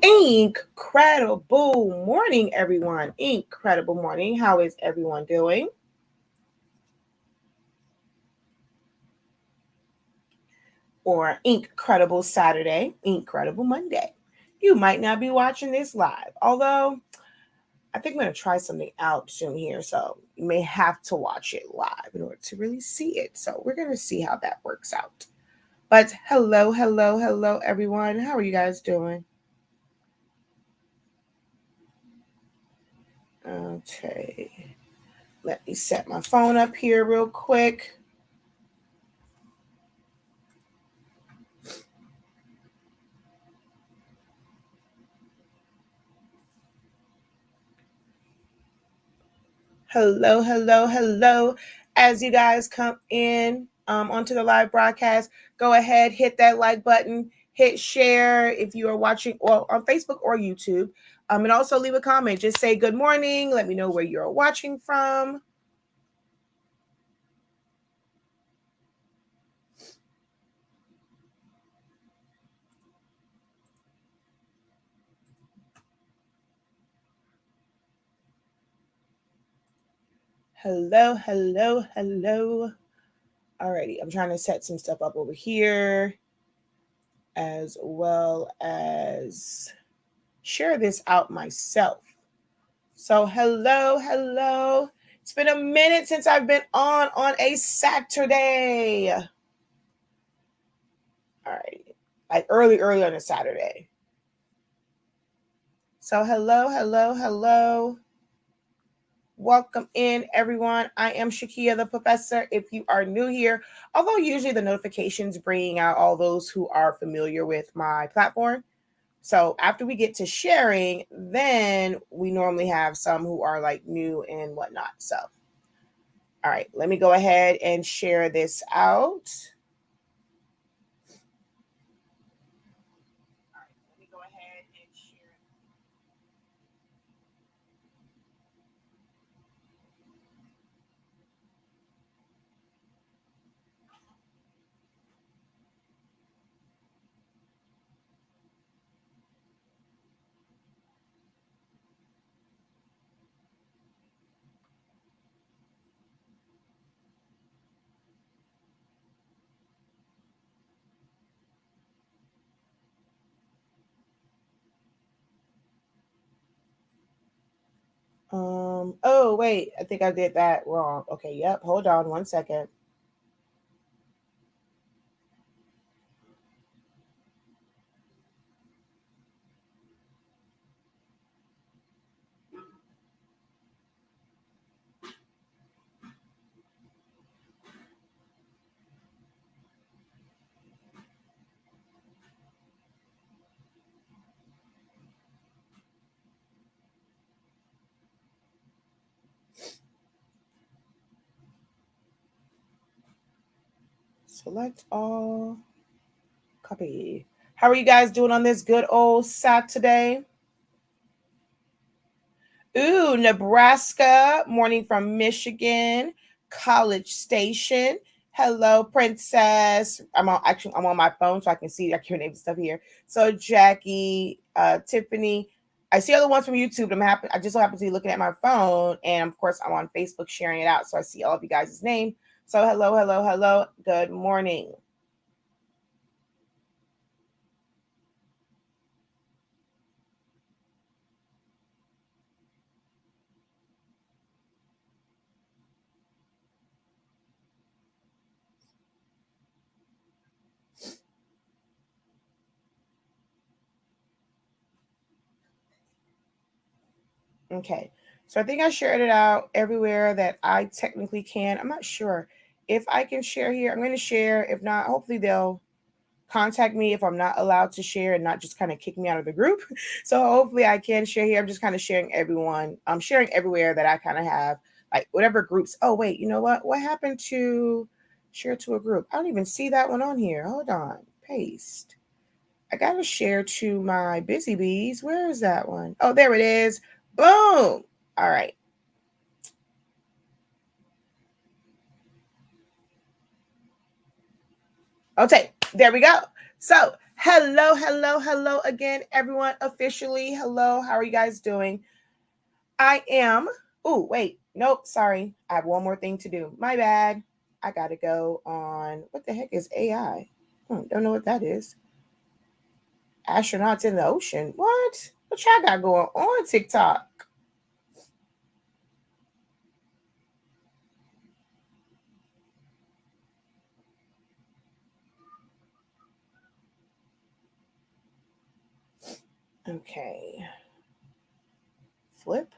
Incredible morning, everyone. Incredible morning. How is everyone doing? Or incredible Saturday, incredible Monday. You might not be watching this live, although I think I'm going to try something out soon here. So you may have to watch it live in order to really see it. So we're going to see how that works out. But hello, everyone. How are you guys doing? Okay. Let me set my phone up here real quick. Hello. As you guys come in onto the live broadcast, go ahead, hit that like button, hit share if you are watching on Facebook or YouTube. And also leave a comment. Just say good morning. Let me know where you're watching from. Hello. Alrighty, I'm trying to set some stuff up over here as well as share this out myself. So hello. It's been a minute since I've been on a Saturday. All right, like early on a Saturday. So hello. Welcome in, everyone. I am Shakia, the professor. If you are new here, although usually the notifications bring out all those who are familiar with my platform. So after we get to sharing, then we normally have some who are like new and whatnot. So, all right, let me go ahead and share this out. Oh, wait, I think I did that wrong. Okay, yep, hold on 1 second. Select all, copy. How are you guys doing on this good old Saturday? Ooh, Nebraska, morning from Michigan, College Station. Hello, Princess. I'm on my phone so I can see your name and stuff here. So Jackie, Tiffany. I see other ones from YouTube. I just so happen to be looking at my phone, and of course I'm on Facebook sharing it out, so I see all of you guys' name. So hello. Good morning. Okay. So I think I shared it out everywhere that I technically can. I'm not sure if I can share here. I'm going to share. If not, hopefully they'll contact me if I'm not allowed to share and not just kind of kick me out of the group. So hopefully I can share here. I'm just kind of sharing everyone. I'm sharing everywhere that I kind of have, like whatever groups. Oh, wait, you know what? What happened to share to a group? I don't even see that one on here. Hold on. Paste. I got to share to my busy bees. Where is that one? Oh, there it is. Boom. All right. Okay, there we go. So, Hello, hello, hello again, everyone. Officially, hello. How are you guys doing? I am. Oh, wait. Nope. Sorry. I have one more thing to do. My bad. I got to go on. What the heck is AI? Don't know what that is. Astronauts in the ocean. What? What y'all got going on TikTok? Okay. Flip.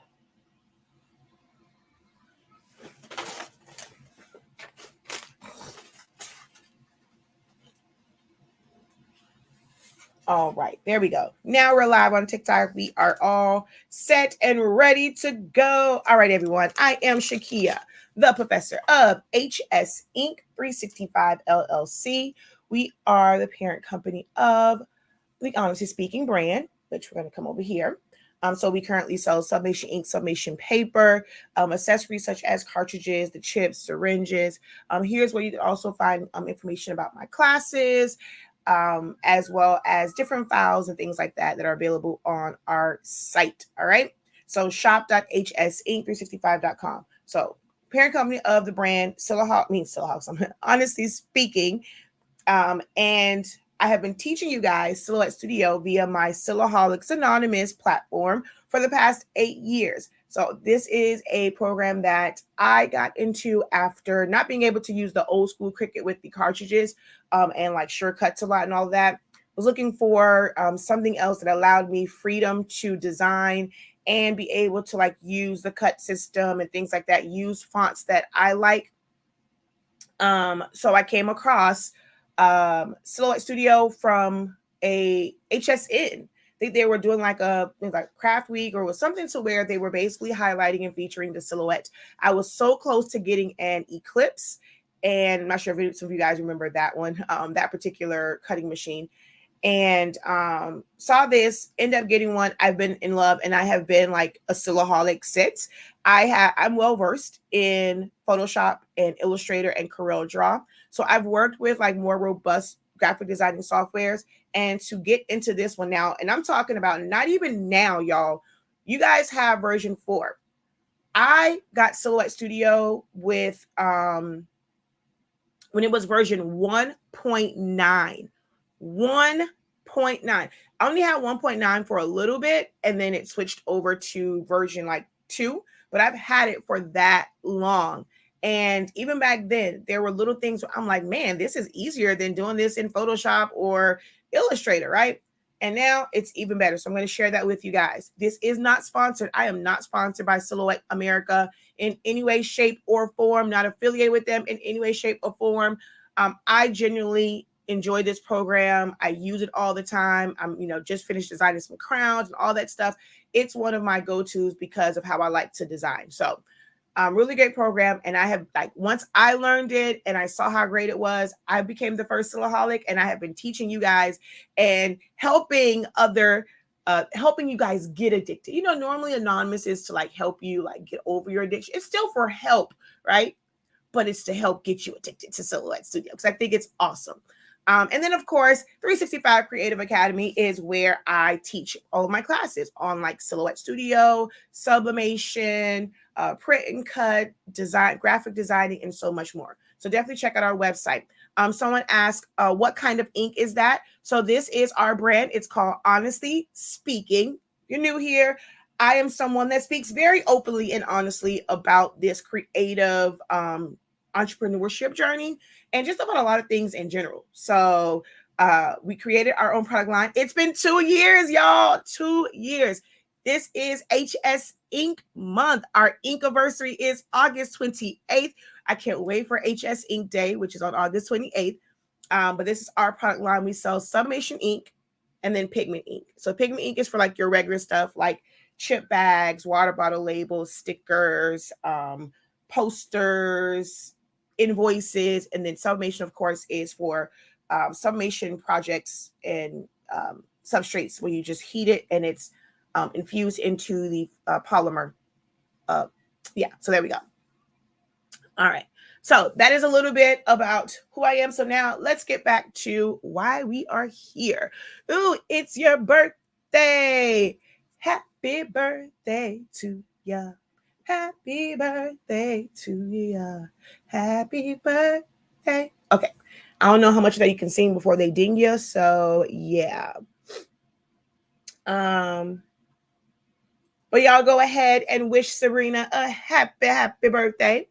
All right, there we go. Now we're live on TikTok. We are all set and ready to go. All right, everyone. I am Shakia, the professor of HS Inc. 365 LLC. We are the parent company of the Honestly Speaking brand, which we're going to come over here. So we currently sell Sublimation ink, Sublimation paper, accessories such as cartridges, the chips, syringes. Here's where you can also find information about my classes, as well as different files and things like that that are available on our site. All right. So shop.hsink365.com. So parent company of the brand Honestly Speaking, and I have been teaching you guys Silhouette Studio via my Silaholics Anonymous platform for the past 8 years. So this is a program that I got into after not being able to use the old school Cricut with the cartridges, and like shortcuts a lot and all that. I was looking for something else that allowed me freedom to design and be able to like use the cut system and things like that, use fonts that I like. So I came across Silhouette Studio from a HSN. I think they were doing like a craft week or was something to where they were basically highlighting and featuring the silhouette. I was so close to getting an Eclipse, and I'm not sure if some of you guys remember that one, that particular cutting machine. And saw this, end up getting one. I've been in love, and I have been like a Silaholic since. I'm well versed in Photoshop and Illustrator and Corel Draw. So I've worked with like more robust graphic designing softwares, and to get into this one now, and I'm talking about not even now, y'all. You guys have version 4. I got Silhouette Studio with when it was version 1.9. 1.9. I only had 1.9 for a little bit, and then it switched over to version like 2, but I've had it for that long. And even back then, there were little things where I'm like, man, this is easier than doing this in Photoshop or Illustrator, right? And now it's even better. So I'm going to share that with you guys. This is not sponsored. I am not sponsored by Silhouette America in any way, shape, or form, not affiliated with them in any way, shape, or form. I genuinely enjoy this program. I use it all the time. I'm, just finished designing some crowns and all that stuff. It's one of my go-tos because of how I like to design. So really great program. And I have once I learned it and I saw how great it was, I became the first Silaholic, and I have been teaching you guys and helping you guys get addicted. Normally Anonymous is to like help you like get over your addiction. It's still for help, right? But it's to help get you addicted to Silhouette Studio because I think it's awesome. And then, of course, 365 Creative Academy is where I teach all of my classes on like Silhouette Studio, Sublimation, print and cut, design, graphic designing, and so much more. So definitely check out our website. Someone asked, what kind of ink is that? So this is our brand. It's called Honestly Speaking. You're new here. I am someone that speaks very openly and honestly about this creative entrepreneurship journey and just about a lot of things in general. So we created our own product line. It's been 2 years, y'all. 2 years. This is HS Ink month. Our ink anniversary is August 28th. I can't wait for HS Ink Day, which is on August 28th. But this is our product line. We sell Sublimation ink and then pigment ink. So pigment ink is for like your regular stuff, like chip bags, water bottle labels, stickers, posters, invoices, and then sublimation, of course, is for sublimation projects and substrates where you just heat it and it's infused into the polymer. Yeah, so there we go. All right. So that is a little bit about who I am. So now let's get back to why we are here. Ooh, it's your birthday. Happy birthday to ya. Happy birthday to ya. Happy birthday. Okay. I don't know how much of that you can sing before they ding you. So yeah. But y'all go ahead and wish Serena a happy birthday.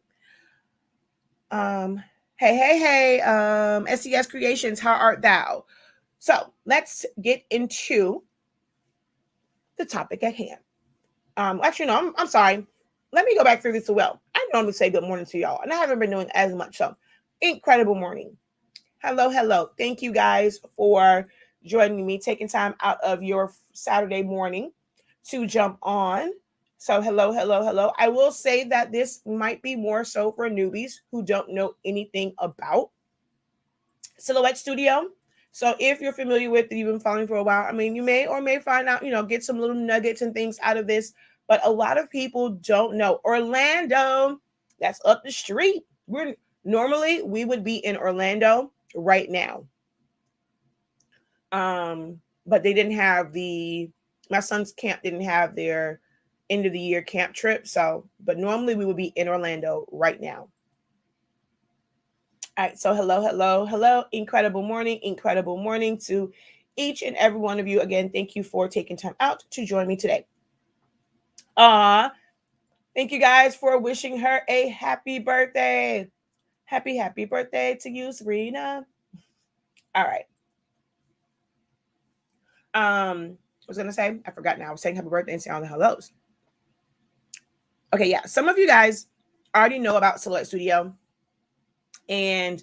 Hey, SES Creations, how art thou? So let's get into the topic at hand. Actually, no, I'm sorry. Let me go back through this as well. I normally say good morning to y'all, and I haven't been doing as much. So, incredible morning. Hello. Thank you guys for joining me, taking time out of your Saturday morning to jump on. So, hello. I will say that this might be more so for newbies who don't know anything about Silhouette Studio. So if you're familiar with it, you've been following for a while, I mean, you may or may find out, get some little nuggets and things out of this. But a lot of people don't know. Orlando, that's up the street. Normally we would be in Orlando right now. But they didn't have my son's camp didn't have their end of the year camp trip. So, but normally we would be in Orlando right now. All right, so hello. Incredible morning to each and every one of you. Again, thank you for taking time out to join me today. Thank you guys for wishing her a happy birthday. Happy birthday to you, Serena. All right. I was gonna say, I forgot now. I was saying happy birthday and saying all the hellos. Okay, yeah. Some of you guys already know about Silhouette Studio and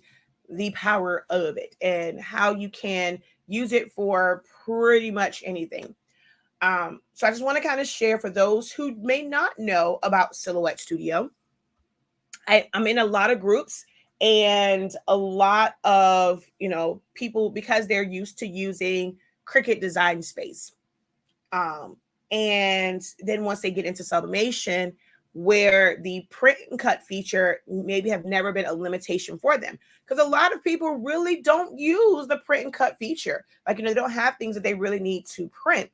the power of it and how you can use it for pretty much anything. So I just want to kind of share for those who may not know about Silhouette Studio. I'm in a lot of groups and a lot of, people, because they're used to using Cricut Design Space. And then once they get into Sublimation, where the print and cut feature maybe have never been a limitation for them, because a lot of people really don't use the print and cut feature. Like, they don't have things that they really need to print.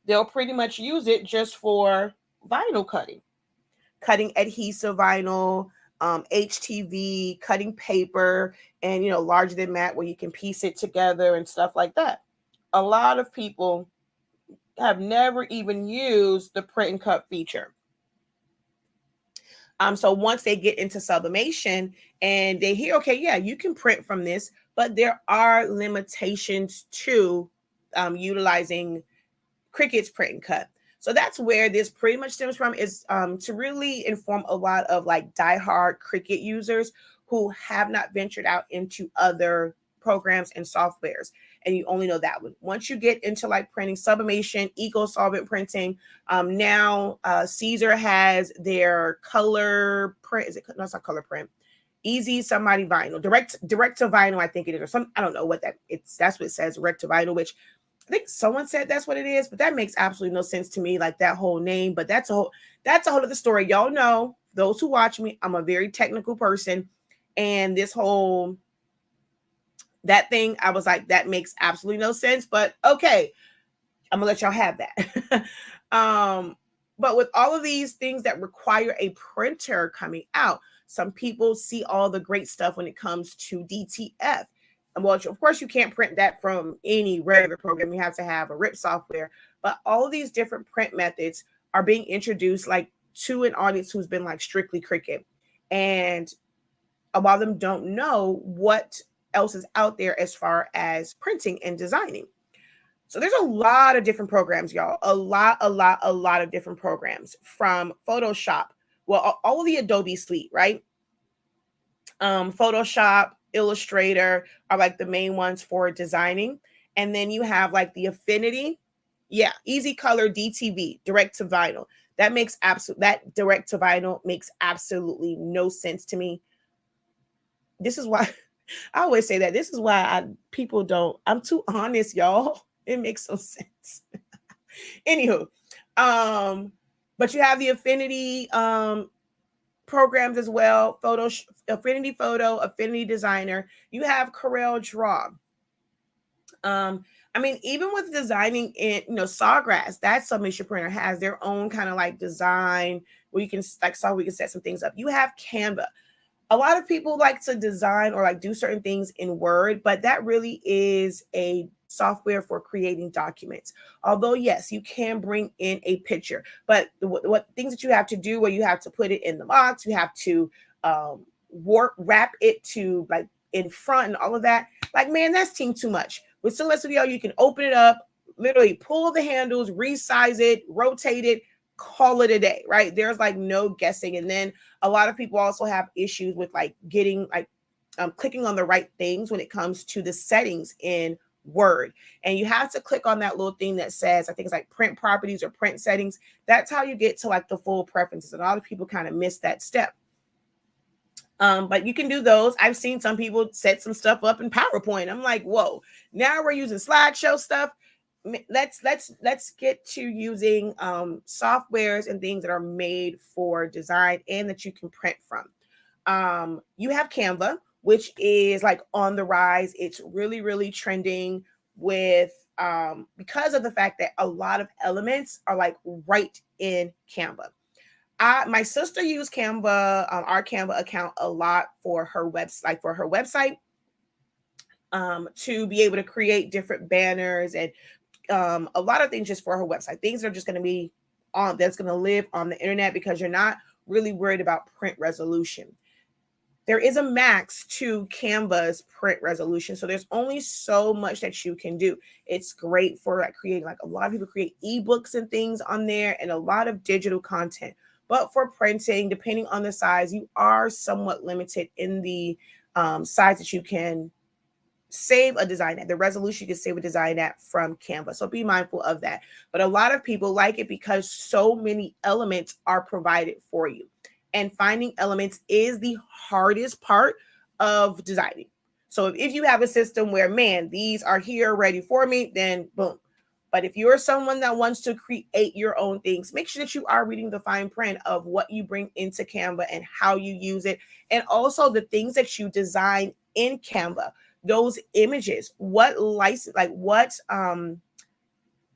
They'll pretty much use it just for vinyl cutting adhesive vinyl, HTV, cutting paper, and, larger than that where you can piece it together and stuff like that. A lot of people have never even used the print and cut feature. So once they get into Sublimation and they hear, okay, yeah, you can print from this, but there are limitations to utilizing Cricut's print and cut. So that's where this pretty much stems from, is to really inform a lot of like diehard Cricut users who have not ventured out into other programs and softwares, and you only know that one. Once you get into like printing, Sublimation, eco solvent printing, now Caesar has their color print. Is it? No, it's not color print. Easy somebody vinyl, direct to vinyl, I think it is, or some, I don't know what that's what it says, direct to vinyl, which I think someone said that's what it is, but that makes absolutely no sense to me, like that whole name. But that's a whole other story. Y'all know, those who watch me, I'm a very technical person, and this whole that thing, I was like, that makes absolutely no sense. But okay, I'm gonna let y'all have that. But with all of these things that require a printer coming out, some people see all the great stuff when it comes to DTF. Well, of course, you can't print that from any regular program. You have to have a RIP software. But all of these different print methods are being introduced, like, to an audience who's been like strictly Cricut. And a lot of them don't know what else is out there as far as printing and designing. So there's a lot of different programs, y'all. A lot of different programs, from Photoshop. Well, all of the Adobe suite, right? Photoshop, Illustrator are like the main ones for designing. And then you have like the Affinity. Yeah, Easy Color, DTV, direct to vinyl. That direct to vinyl makes absolutely no sense to me. This is why I always say that. This is why I'm too honest, y'all. It makes no sense. Anywho, but you have the Affinity programs as well. Affinity Photo, Affinity Designer. You have Corel Draw. I mean, even with designing in, Sawgrass, that Sublimation printer has their own kind of like design where you can we can set some things up. You have Canva. A lot of people like to design or like do certain things in Word, but that really is a software for creating documents. Although, yes, you can bring in a picture, but what things that you have to do where you have to put it in the box, you have to wrap it to like in front and all of that. Like, man, that's too much. With Silhouette Studio, you can open it up, literally pull the handles, resize it, rotate it, call it a day, right? There's like no guessing. And then a lot of people also have issues with like getting like clicking on the right things when it comes to the settings in Word. And you have to click on that little thing that says, I think it's like print properties or print settings. That's how you get to like the full preferences. And a lot of people kind of miss that step. But you can do those. I've seen some people set some stuff up in PowerPoint. I'm like, whoa, now we're using slideshow stuff. Let's get to using softwares and things that are made for design and that you can print from. You have Canva, which is like on the rise. It's really, really trending with because of the fact that a lot of elements are like right in Canva. My sister used Canva, our Canva account a lot for her website, to be able to create different banners and a lot of things just for her website. Things are just going to be that's going to live on the internet because you're not really worried about print resolution. There is a max to Canva's print resolution. So there's only so much that you can do. It's great for like creating, like a lot of people create ebooks and things on there and a lot of digital content. But for printing, depending on the size, you are somewhat limited in the size that you can save a design at, the resolution you can save a design at from Canva. So be mindful of that. But a lot of people like it because so many elements are provided for you. And finding elements is the hardest part of designing. So if you have a system where, man, these are here ready for me, then boom. But if you're someone that wants to create your own things, make sure that you are reading the fine print of what you bring into Canva and how you use it. And also the things that you design in Canva, those images, what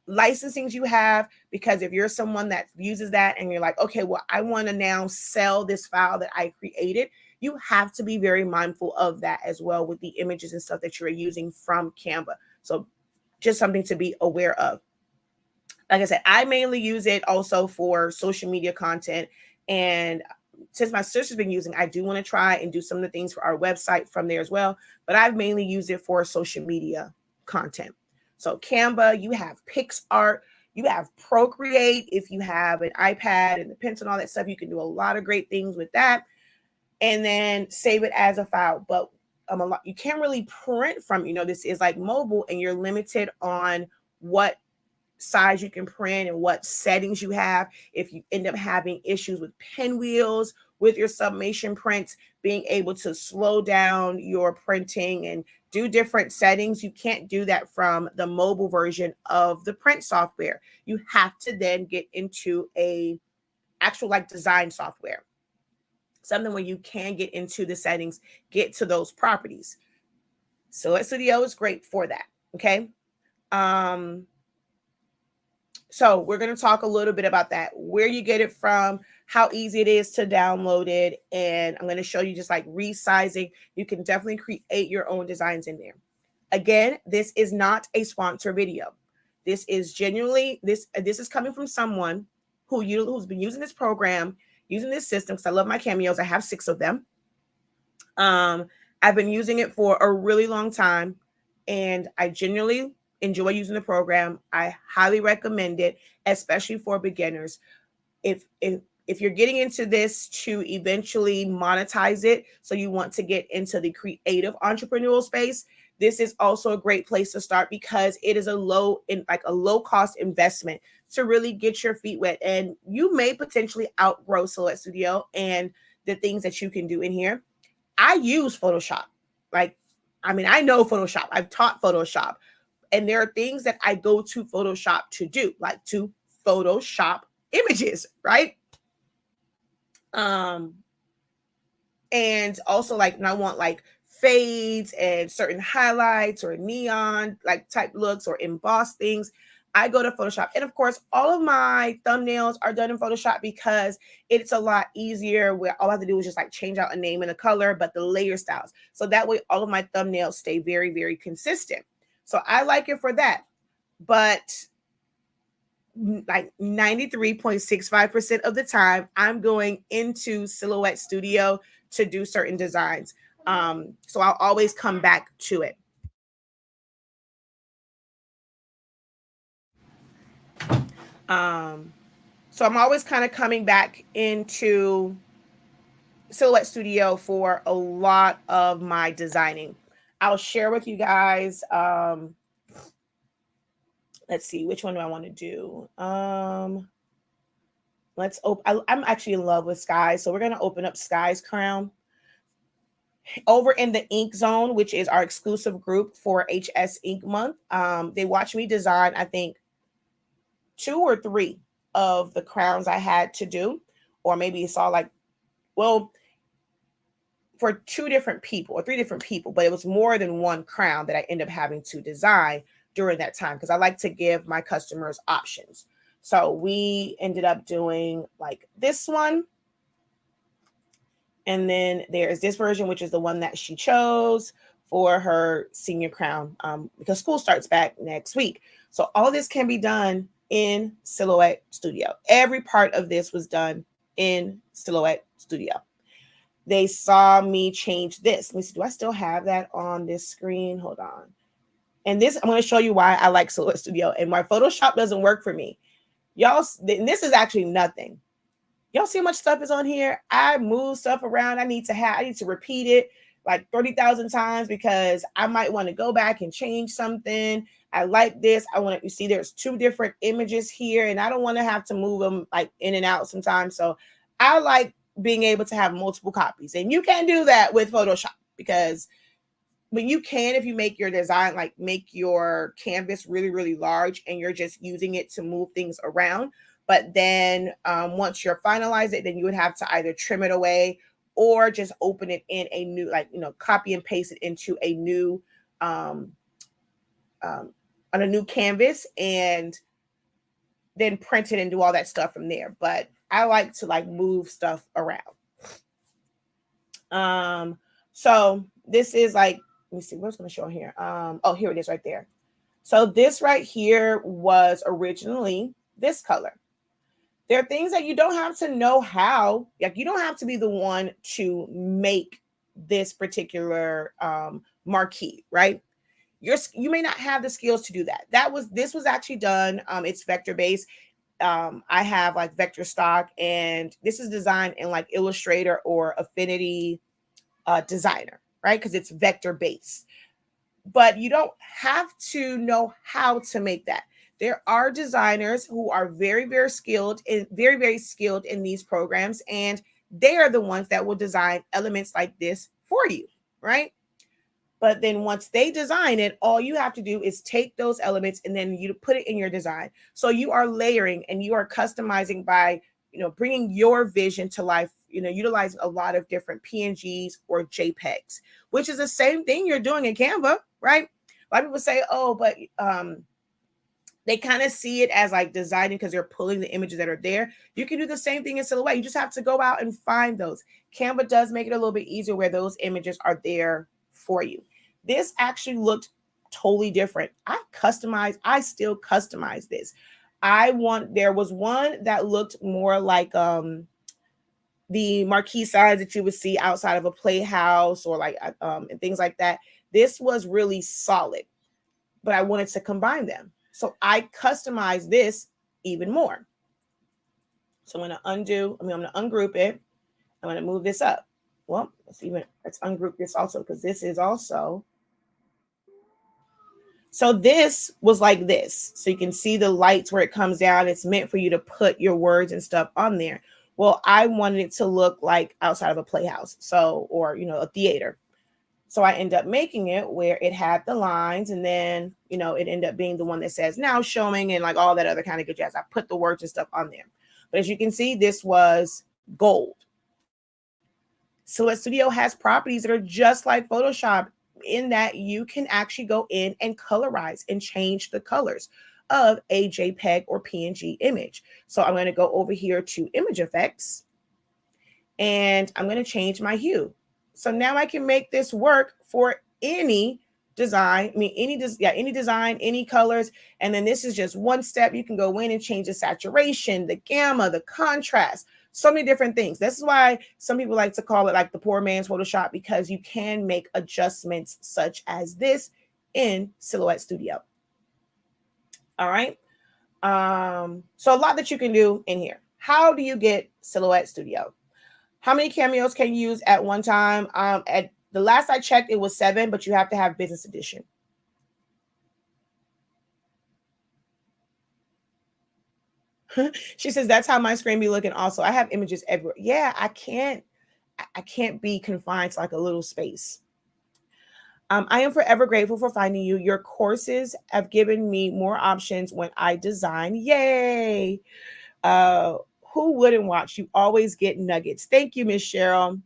licensing you have, because if you're someone that uses that and you're like, okay, well, I want to now sell this file that I created, you have to be very mindful of that as well with the images and stuff that you're using from Canva. So just something to be aware of. Like I said, I mainly use it also for social media content. And since my sister's been using, I do want to try and do some of the things for our website from there as well. But I've mainly used it for social media content. So Canva, you have PixArt, you have Procreate. If you have an iPad and the pencil and all that stuff, you can do a lot of great things with that. And then save it as a file. But you can't really print from, this is like mobile and you're limited on what size you can print and what settings you have. If you end up having issues with pinwheels with your Sublimation prints, being able to slow down your printing and do different settings, you can't do that from the mobile version of the print software. You have to then get into a actual like design software, something where you can get into the settings, get to those properties. Silhouette Studio is great for that. Okay. So we're going to talk a little bit about that, where you get it from, how easy it is to download it. And I'm going to show you just like resizing. You can definitely create your own designs in there. Again, this is not a sponsor video. This is genuinely, this is coming from someone who's been using this program, using this system, because I love my cameos. I have 6 of them. I've been using it for a really long time, and I genuinely enjoy using the program. I highly recommend it, especially for beginners. If you're getting into this to eventually monetize it, so you want to get into the creative entrepreneurial space, this is also a great place to start because it is a low cost investment to really get your feet wet. And you may potentially outgrow Silhouette Studio and the things that you can do in here. I use Photoshop. I know Photoshop. I've taught Photoshop. And there are things that I go to Photoshop to do, like to Photoshop images, right? And also like, and I want like fades and certain highlights or neon like type looks or embossed things, I go to Photoshop. And of course, all of my thumbnails are done in Photoshop because it's a lot easier where all I have to do is just like change out a name and a color, but the layer styles. So that way all of my thumbnails stay very, very consistent. So I like it for that. But like 93.65% of the time, I'm going into Silhouette Studio to do certain designs. So I'll always come back to it. So I'm always kind of coming back into Silhouette Studio for a lot of my designing. I'll share with you guys. Let's see, which one do I want to do? Let's open. I'm actually in love with Sky, so we're going to open up Sky's crown. Over in the Ink Zone, which is our exclusive group for HS Ink Month, they watched me design, I think, 2 or 3 of the crowns I had to do, or maybe you saw like, well, for 2 different people or 3 different people, but it was more than one crown that I ended up having to design during that time because I like to give my customers options. So we ended up doing like this one. And then there's this version, which is the one that she chose for her senior crown because school starts back next week. So all this can be done in Silhouette Studio. Every part of this was done in Silhouette Studio. They saw me change this. Let me see, do I still have that on this screen? Hold on. And this, I'm going to show you why I like Silhouette Studio and why Photoshop doesn't work for me. Y'all, this is actually nothing. Y'all see how much stuff is on here? I move stuff around. I need to repeat it like 30,000 times because I might want to go back and change something. I like this. I want to, you see there's 2 different images here and I don't want to have to move them like in and out sometimes. So I like being able to have multiple copies, and you can do that with Photoshop because when you can, if you make your design, like make your canvas really, really large and you're just using it to move things around. But then once you're finalized it, then you would have to either trim it away or just open it in a new, like, copy and paste it into a new, on a new canvas and then print it and do all that stuff from there. But I like to like move stuff around. So this is like, let me see, what's going to show here? Oh, here it is right there. So this right here was originally this color. There are things that you don't have to know how, like you don't have to be the one to make this particular marquee, right? You may not have the skills to do that. This was actually done. It's vector based. I have like vector stock, and this is designed in like Illustrator or Affinity Designer, right? Because it's vector based. But you don't have to know how to make that. There are designers who are very, very skilled in these programs, and they are the ones that will design elements like this for you, right? But then once they design it, all you have to do is take those elements and then you put it in your design. So you are layering and you are customizing by, bringing your vision to life, utilizing a lot of different PNGs or JPEGs, which is the same thing you're doing in Canva, right? A lot of people say, oh, but they kind of see it as like designing because they're pulling the images that are there. You can do the same thing in Silhouette. You just have to go out and find those. Canva does make it a little bit easier where those images are there for you. This actually looked totally different. I still customize this. There was one that looked more like the marquee signs that you would see outside of a playhouse or like and things like that. This was really solid, but I wanted to combine them. So I customized this even more. So I'm going to ungroup it. I'm going to move this up. Well, let's ungroup this also because this is also. So this was like this. So you can see the lights where it comes down. It's meant for you to put your words and stuff on there. Well, I wanted it to look like outside of a playhouse. So, or, a theater. So I end up making it where it had the lines and then, it ended up being the one that says now showing and like all that other kind of good jazz. I put the words and stuff on there. But as you can see, this was gold. Silhouette Studio has properties that are just like Photoshop in that you can actually go in and colorize and change the colors of a JPEG or PNG image. So I'm going to go over here to image effects and I'm going to change my hue. So now I can make this work for any design, any design, any colors. And then this is just one step. You can go in and change the saturation, the gamma, the contrast, so many different things. This is why some people like to call it like the poor man's Photoshop, because you can make adjustments such as this in Silhouette Studio. All right. So a lot that you can do in here. How do you get Silhouette Studio? How many cameos can you use at one time? At the last I checked, it was 7, but you have to have business edition. She says, that's how my screen be looking also. I have images everywhere. Yeah, I can't be confined to like a little space. I am forever grateful for finding you. Your courses have given me more options when I design. Yay. Who wouldn't watch? You always get nuggets. Thank you, Miss Cheryl.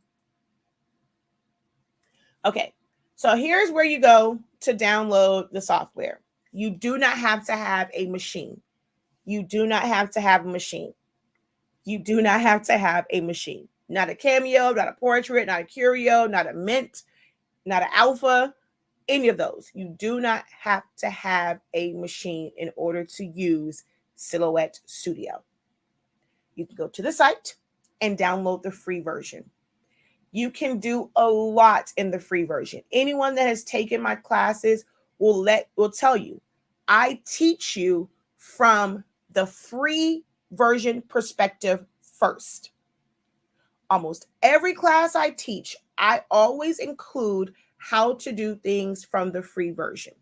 Okay, so here's where you go to download the software. You do not have to have a machine. You do not have to have a machine. You do not have to have a machine. Not a Cameo, not a Portrait, not a Curio, not a Mint, not an Alpha, any of those. You do not have to have a machine in order to use Silhouette Studio. You can go to the site and download the free version. You can do a lot in the free version. Anyone that has taken my classes will tell you, I teach you from the free version perspective first. Almost every class I teach, I always include how to do things from the free version.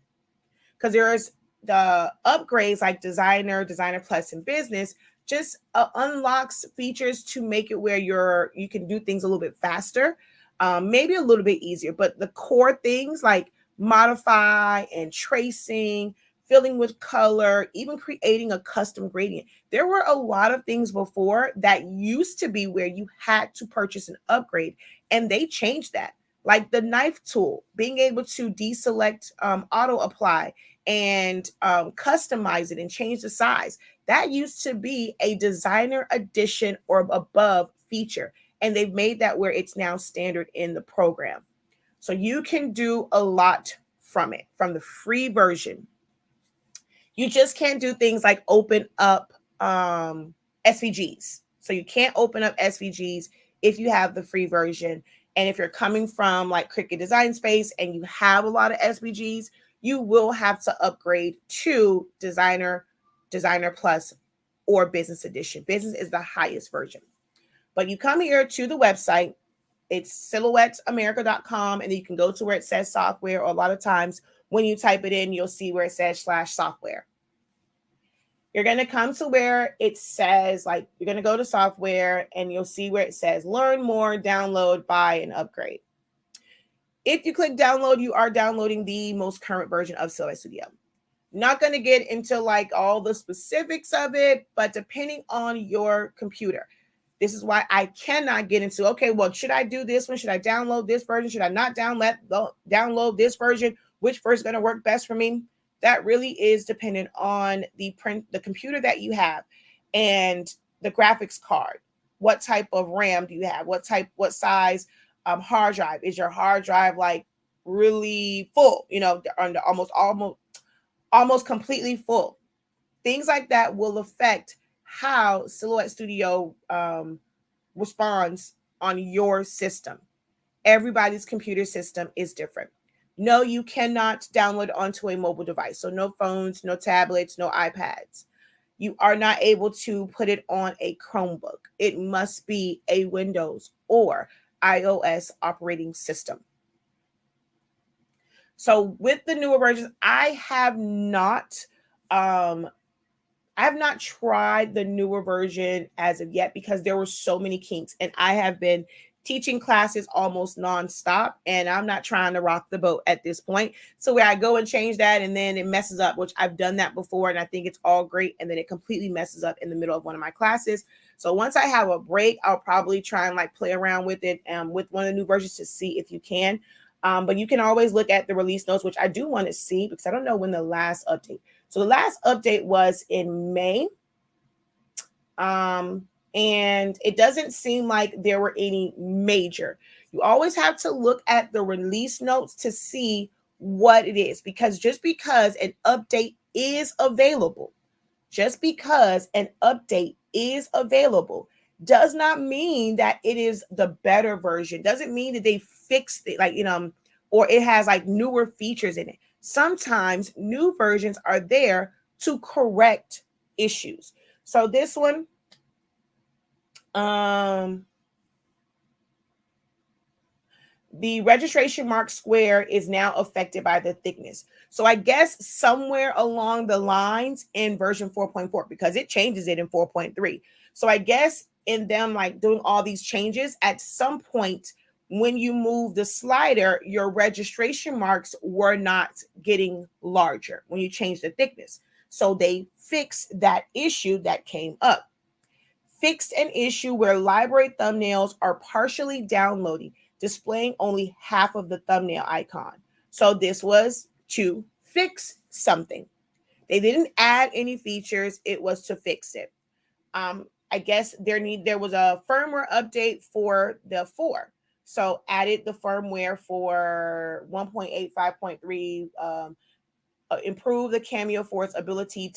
Because there's the upgrades like Designer, Designer Plus, and Business just unlocks features to make it where you can do things a little bit faster, maybe a little bit easier. But the core things like modify and tracing, filling with color, even creating a custom gradient. There were a lot of things before that used to be where you had to purchase an upgrade, and they changed that. Like the knife tool, being able to deselect, auto apply, and customize it and change the size. That used to be a designer edition or above feature, and they've made that where it's now standard in the program. So you can do a lot from it, from the free version. You just can't do things like open up SVGs. So you can't open up SVGs if you have the free version. And if you're coming from like Cricut Design Space and you have a lot of SVGs, you will have to upgrade to Designer, Designer Plus, or Business Edition. Business is the highest version. But you come here to the website. It's silhouetteamerica.com, and you can go to where it says software, or a lot of times when you type it in, you'll see where it says /software. You're going to come to where it says, like, you're going to go to software, and you'll see where it says learn more, download, buy, and upgrade. If you click download, you are downloading the most current version of Silhouette Studio. Not going to get into like all the specifics of it, but depending on your computer. This is why I cannot get into, okay, well, should I do this one? Should I download this version? Should I not download this version? Which version is going to work best for me? That really is dependent on the computer that you have and the graphics card. What type of RAM do you have? What size hard drive? Is your hard drive like really full? Almost completely full. Things like that will affect how Silhouette Studio responds on your system. Everybody's computer system is different. No, you cannot download onto a mobile device. So no phones, no tablets, no iPads. You are not able to put it on a Chromebook. It must be a Windows or iOS operating system. So with the newer versions, I have not tried the newer version as of yet because there were so many kinks, and I have been teaching classes almost nonstop, and I'm not trying to rock the boat at this point. So where I go and change that and then it messes up, which I've done that before, and I think it's all great, and then it completely messes up in the middle of one of my classes. So once I have a break, I'll probably try and like play around with it with one of the new versions to see if you can. But you can always look at the release notes, which I do want to see because I don't know when the last update. So the last update was in May. And it doesn't seem like there were any major. You always have to look at the release notes to see what it is, because just because an update is available, does not mean that it is the better version. Doesn't mean that they fixed it, like, or it has like newer features in it. Sometimes new versions are there to correct issues. So this one, the registration mark square is now affected by the thickness. So I guess somewhere along the lines in version 4.4, because it changes it in 4.3. So I guess in them like doing all these changes, at some point when you move the slider, your registration marks were not getting larger when you change the thickness. So they fixed that issue that came up. Fixed an issue where library thumbnails are partially downloading, displaying only half of the thumbnail icon. So this was to fix something. They didn't add any features. It was to fix it. I guess there was a firmware update for the 4. So added the firmware for 1.85.3, improve the Cameo for its ability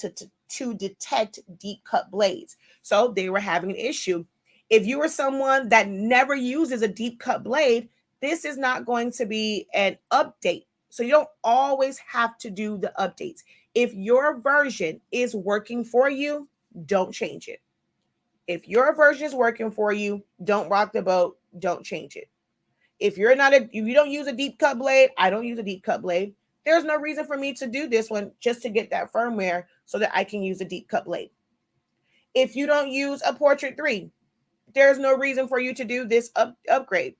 to detect deep cut blades. So they were having an issue. If you are someone that never uses a deep cut blade, this is not going to be an update. So you don't always have to do the updates. If your version is working for you, don't change it. If your version is working for you, don't rock the boat, don't change it. If you don't use a deep cut blade, I don't use a deep cut blade. There's no reason for me to do this one just to get that firmware so that I can use a deep cut blade. If you don't use a Portrait 3, there's no reason for you to do this upgrade.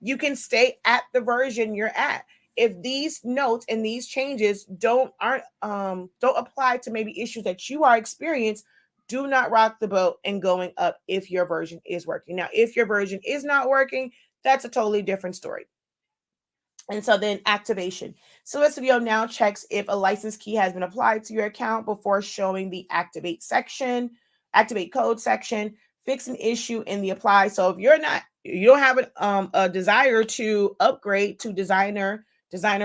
You can stay at the version you're at. If these notes and these changes don't apply to maybe issues that you are experiencing, do not rock the boat and going up if your version is working. Now, if your version is not working, that's a totally different story. And so then activation. So this video now checks if a license key has been applied to your account before showing the activate code section, fix an issue in the apply. So if you don't have a desire to upgrade to Designer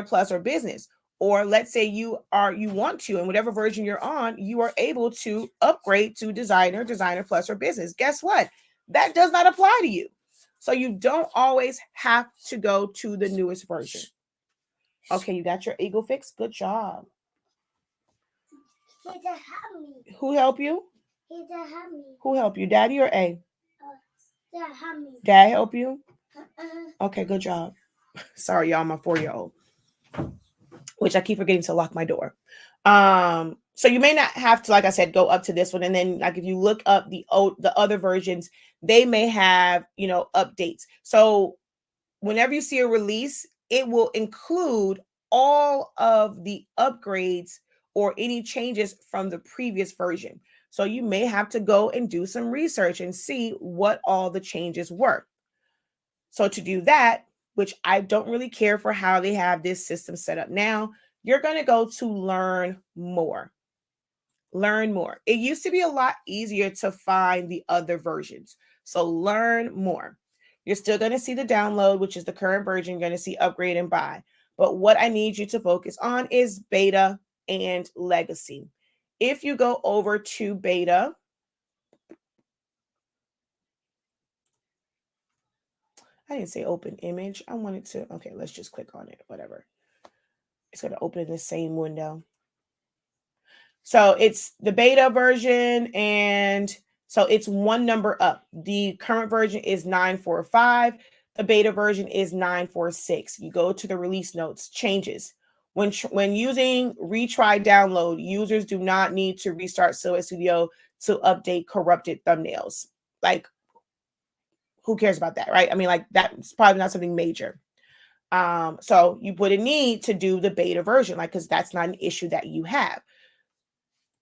Plus, or Business, or let's say you want to, and whatever version you're on, you are able to upgrade to Designer Plus, or Business. Guess what? That does not apply to you. So you don't always have to go to the newest version. Okay, you got your Eagle fix. Good job. Who helped you? Who helped you, Daddy or A? Dad help you? Okay, good job. Sorry, y'all, my 4-year-old, which I keep forgetting to lock my door. So you may not have to, like I said, go up to this one. And then like if you look up the other versions, they may have, updates. So whenever you see a release, it will include all of the upgrades or any changes from the previous version. So you may have to go and do some research and see what all the changes were. So to do that, which I don't really care for how they have this system set up now, you're going to go to learn more. Learn more. It used to be a lot easier to find the other versions. So learn more. You're still going to see the download, which is the current version. You're going to see upgrade and buy. But what I need you to focus on is beta and legacy. If you go over to beta, I didn't say open image. I wanted to, okay, let's just click on it, whatever. It's going to open in the same window. So it's the beta version, and so it's one number up. The current version is 9.4.5. The beta version is 9.4.6. You go to the release notes, changes. When using retry download, users do not need to restart Silhouette Studio to update corrupted thumbnails. Like, who cares about that, right? I mean, like, that's probably not something major. So you wouldn't need to do the beta version, like, because that's not an issue that you have.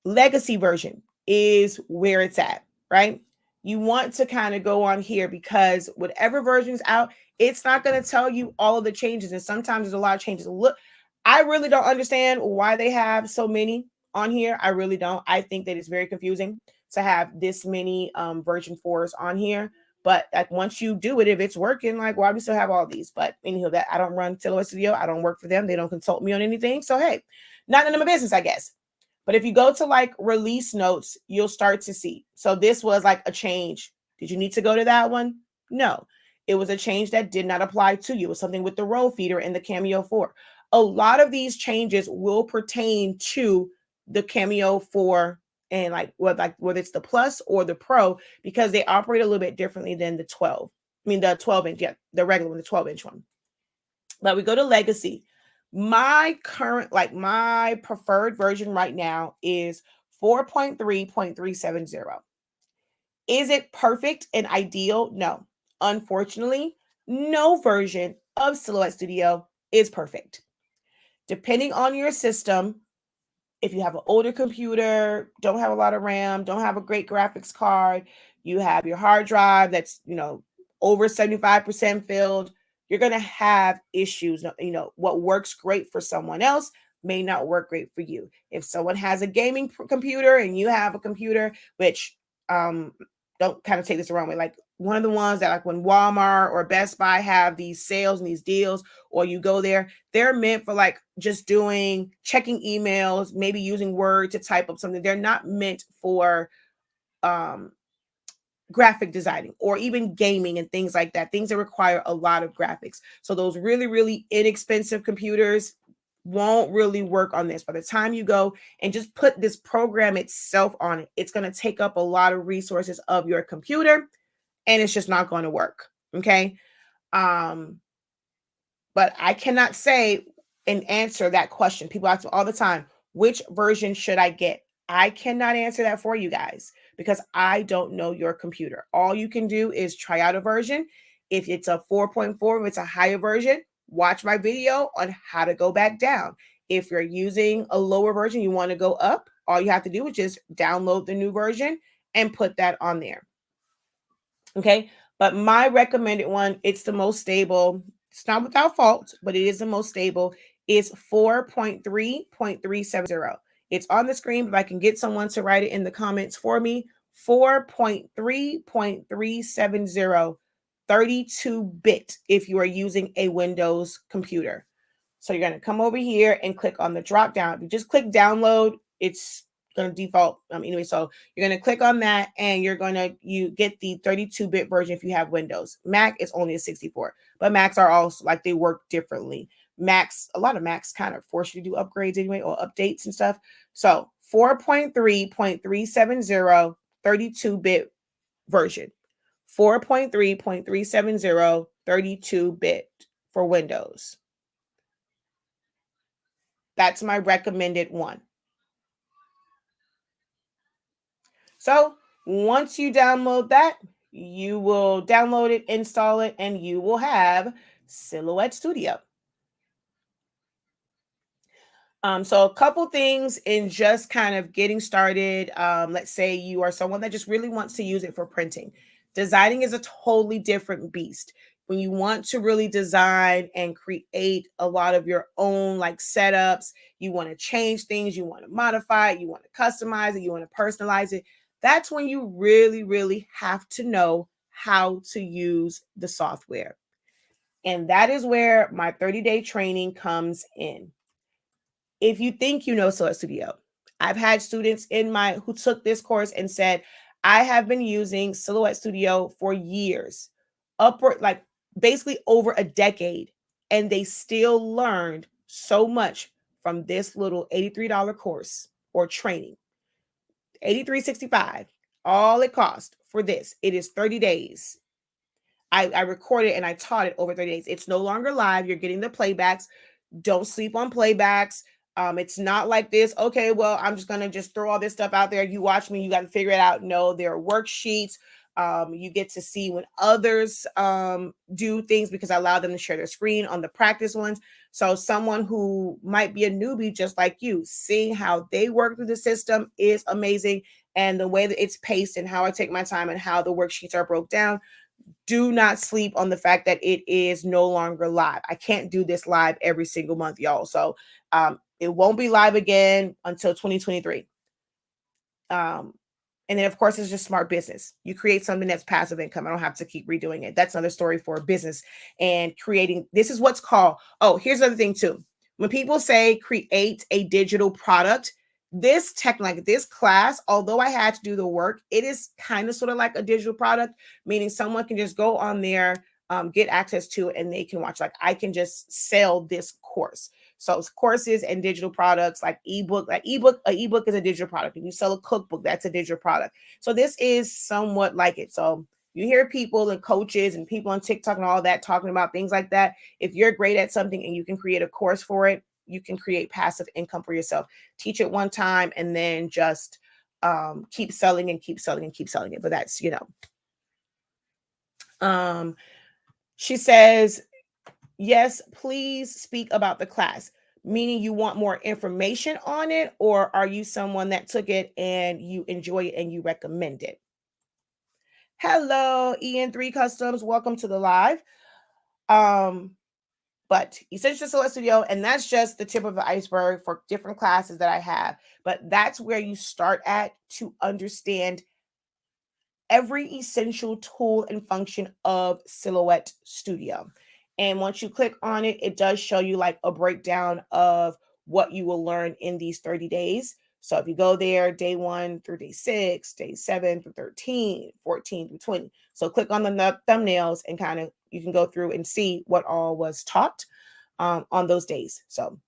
Legacy version is where it's at, right? you want to kind of go on here because whatever version's out, it's not going to tell you all of the changes. And sometimes there's a lot of changes. Look, I really don't understand why they have so many on here. I really don't. I think that it's very confusing to have this many version 4s on here. But like once you do it, if it's working, like why do we still have all these? But anyhow, that I don't run Silhouette Studio. I don't work for them. They don't consult me on anything. So hey, not none of my business, I guess. But if you go to like release notes, you'll start to see. So this was like a change. Did you need to go to that one? No. It was a change that did not apply to you. It was something with the roll feeder and the Cameo 4. A lot of these changes will pertain to the Cameo 4 and like whether it's the Plus or the Pro, because they operate a little bit differently than the 12. I mean the 12-inch, yeah, the regular one, the 12-inch one. But we go to Legacy. My current, like my preferred version right now is 4.3.370. Is it perfect and ideal? No. Unfortunately, no version of Silhouette Studio is perfect. Depending on your system, if you have an older computer, don't have a lot of RAM, don't have a great graphics card, you have your hard drive that's, over 75% filled, you're going to have issues. What works great for someone else may not work great for you. If someone has a gaming computer and you have a computer, which don't kind of take this the wrong way, like one of the ones that like when Walmart or Best Buy have these sales and these deals, or you go there, they're meant for like just checking emails, maybe using Word to type up something. They're not meant for graphic designing or even gaming and things like that, things that require a lot of graphics. So those really, really inexpensive computers won't really work on this. By the time you go and just put this program itself on it, it's going to take up a lot of resources of your computer and it's just not going to work. Okay. But I cannot say and answer that question. People ask me all the time, which version should I get? I cannot answer that for you guys because I don't know your computer. All you can do is try out a version. If it's a 4.4, if it's a higher version, watch my video on how to go back down. If you're using a lower version, you want to go up, all you have to do is just download the new version and put that on there. Okay, but my recommended one, it's the most stable. It's not without fault, but it is the most stable. Is 4.3.370. It's on the screen, but I can get someone to write it in the comments for me. 4.3.370, 32-bit if you are using a Windows computer. So you're going to come over here and click on the drop down. If you just click download, it's going to default. Anyway, so you're going to click on that and you get the 32-bit version if you have Windows. Mac is only a 64, but Macs are also like they work differently. A lot of Macs kind of force you to do upgrades anyway or updates and stuff. So 4.3.370, 32-bit version. 4.3.370, 32-bit for Windows. That's my recommended one. So once you download that, you will download it, install it, and you will have Silhouette Studio. So a couple things in just kind of getting started. Let's say you are someone that just really wants to use it for printing. Designing is a totally different beast. When you want to really design and create a lot of your own like setups, you want to change things, you want to modify it, you want to customize it, you want to personalize it. That's when you really, really have to know how to use the software. And that is where my 30-day training comes in. If you think you know Silhouette Studio, I've had students who took this course and said, I have been using Silhouette Studio for years, like basically over a decade, and they still learned so much from this little $83 course or training. $83.65, all it cost for this. It is 30 days. I recorded and I taught it over 30 days. It's no longer live. You're getting the playbacks. Don't sleep on playbacks. It's not like this. Okay, well, I'm just going to just throw all this stuff out there. You watch me, you got to figure it out. No, there are worksheets. You get to see when others do things because I allow them to share their screen on the practice ones. So someone who might be a newbie just like you, seeing how they work through the system is amazing. And the way that it's paced and how I take my time and how the worksheets are broke down, do not sleep on the fact that it is no longer live. I can't do this live every single month, y'all. So it won't be live again until 2023. And then, of course, it's just smart business. You create something that's passive income. I don't have to keep redoing it. That's another story for business and creating. This is what's called. Oh, here's another thing, too. When people say create a digital product, this like this class, although I had to do the work, it is kind of sort of like a digital product, meaning someone can just go on there, get access to it, and they can watch. Like I can just sell this course. So courses and digital products like ebook, an ebook is a digital product. If you sell a cookbook, that's a digital product. So this is somewhat like it. So you hear people and coaches and people on TikTok and all that talking about things like that. If you're great at something and you can create a course for it, you can create passive income for yourself. Teach it one time and then just keep selling and keep selling and keep selling it. But that's, she says, yes, please speak about the class, meaning you want more information on it, or are you someone that took it and you enjoy it and you recommend it? Hello, EN3 Customs. Welcome to the live. But Essential Silhouette Studio, and that's just the tip of the iceberg for different classes that I have. But that's where you start at to understand every essential tool and function of Silhouette Studio. And once you click on it, it does show you like a breakdown of what you will learn in these 30 days. So if you go there, day 1 through day 6, day 7 through 13, 14 through 20. So click on the thumbnails and kind of you can go through and see what all was taught on those days. So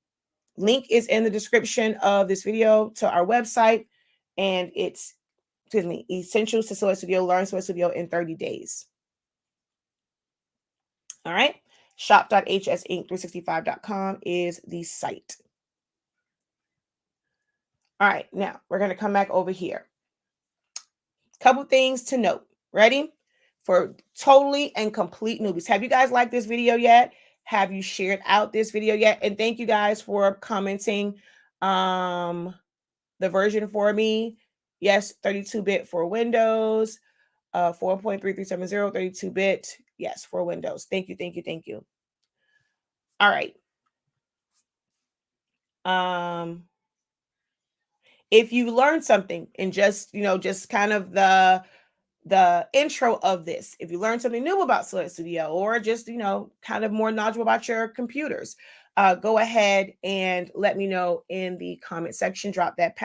link is in the description of this video to our website, and it's Essentials to Silhouette Studio, learn Silhouette Studio in 30 days. All right. Shop.hsinc365.com is the site. All right. Now we're going to come back over here. Couple things to note. Ready? For totally and complete newbies. Have you guys liked this video yet? Have you shared out this video yet? And thank you guys for commenting the version for me. Yes, 32-bit for Windows, 4.3370, 32-bit. Yes, for Windows. Thank you, thank you, thank you. All right. If you learned something in just kind of the intro of this, if you learned something new about Silhouette Studio or just, kind of more knowledgeable about your computers, go ahead and let me know in the comment section. Drop that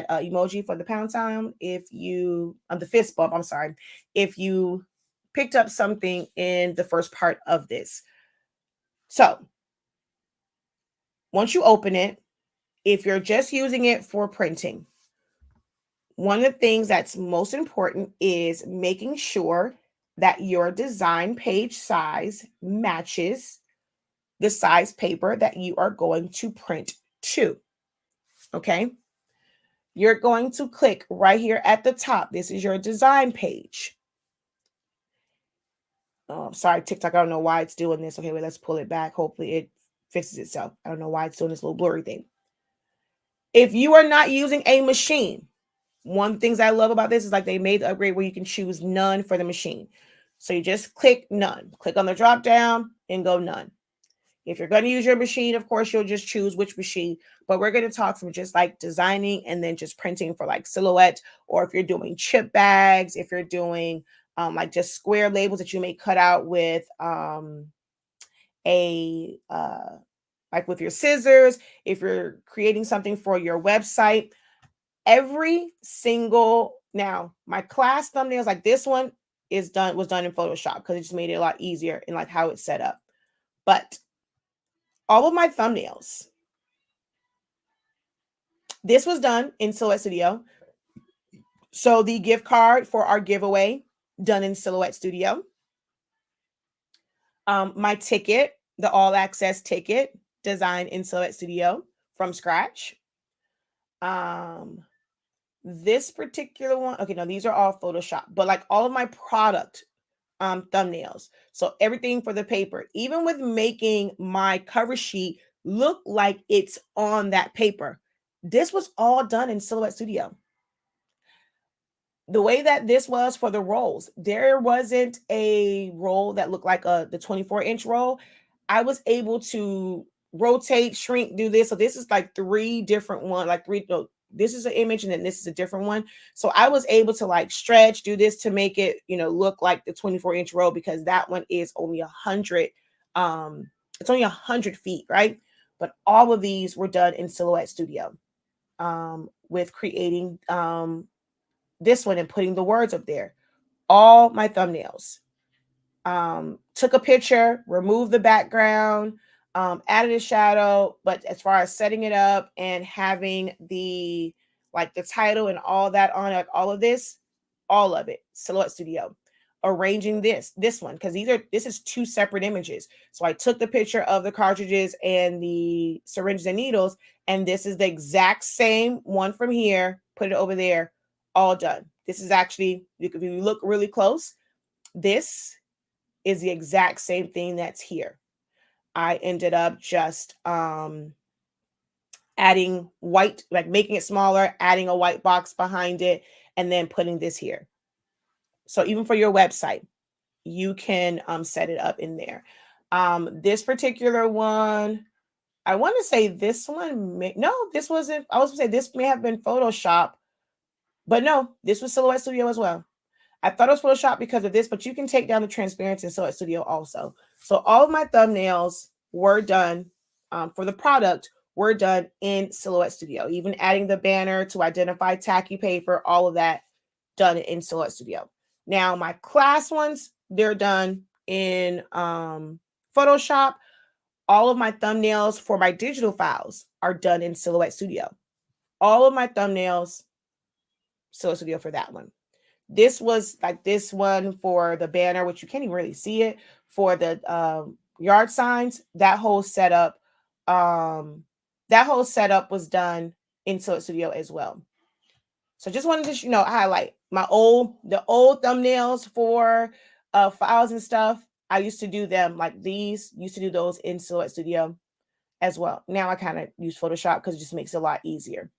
emoji for the pound sign. If you, the fist bump, I'm sorry, if you picked up something in the first part of this. So once you open it, if you're just using it for printing, one of the things that's most important is making sure that your design page size matches the size paper that you are going to print to. Okay. You're going to click right here at the top. This is your design page. Oh, sorry, TikTok. I don't know why it's doing this. Okay, wait, let's pull it back. Hopefully it fixes itself. I don't know why it's doing this little blurry thing. If you are not using a machine, one of the things I love about this is like they made the upgrade where you can choose none for the machine. So you just click none. Click on the drop down and go none. If you're going to use your machine, of course, you'll just choose which machine. But we're going to talk from just like designing and then just printing for like Silhouette, or if you're doing chip bags, if you're doing like just square labels that you may cut out with like with your scissors, if you're creating something for your website. Every single, now my class thumbnails like this one was done in Photoshop because it just made it a lot easier in like how it's set up. But all of my thumbnails, this was done in Silhouette Studio. So the gift card for our giveaway, done in Silhouette Studio. My ticket, the all access ticket, designed in Silhouette Studio from scratch. This particular one, okay, no, these are all Photoshop, but like all of my product thumbnails. So everything for the paper, even with making my cover sheet look like it's on that paper, this was all done in Silhouette Studio. The way that this was for the rolls, there wasn't a roll that looked like the 24-inch roll. I was able to rotate, shrink, do this. So this is like three different one, like three. No, this is an image, and then this is a different one. So I was able to like stretch, do this to make it, look like the 24-inch roll, because that one is only 100. It's only 100 feet, right? But all of these were done in Silhouette Studio, with creating this one and putting the words up there. All my thumbnails. Took a picture, removed the background, added a shadow, but as far as setting it up and having the title and all that on it, all of it, Silhouette Studio. Arranging this one, because this is two separate images. So I took the picture of the cartridges and the syringes and needles, and this is the exact same one from here, put it over there, all done. This is actually, if you look really close, this is the exact same thing that's here. I ended up just adding white, like making it smaller, adding a white box behind it, and then putting this here. So even for your website, you can set it up in there. This particular one, I want to say this one, no, this wasn't. I was going to say this may have been Photoshop, but no, this was Silhouette Studio as well. I thought it was Photoshop because of this, but you can take down the transparency in Silhouette Studio also. So all of my thumbnails were done for the product, were done in Silhouette Studio. Even adding the banner to identify tacky paper, all of that done in Silhouette Studio. Now my class ones, they're done in Photoshop. All of my thumbnails for my digital files are done in Silhouette Studio. All of my thumbnails, Silhouette Studio for that one. This was like this one for the banner, which you can't even really see it, for the yard signs. That whole setup was done in Silhouette Studio as well. So just wanted to highlight the old thumbnails for files and stuff. I used to do them like these, used to do those in Silhouette Studio as well. Now I kind of use Photoshop because it just makes it a lot easier.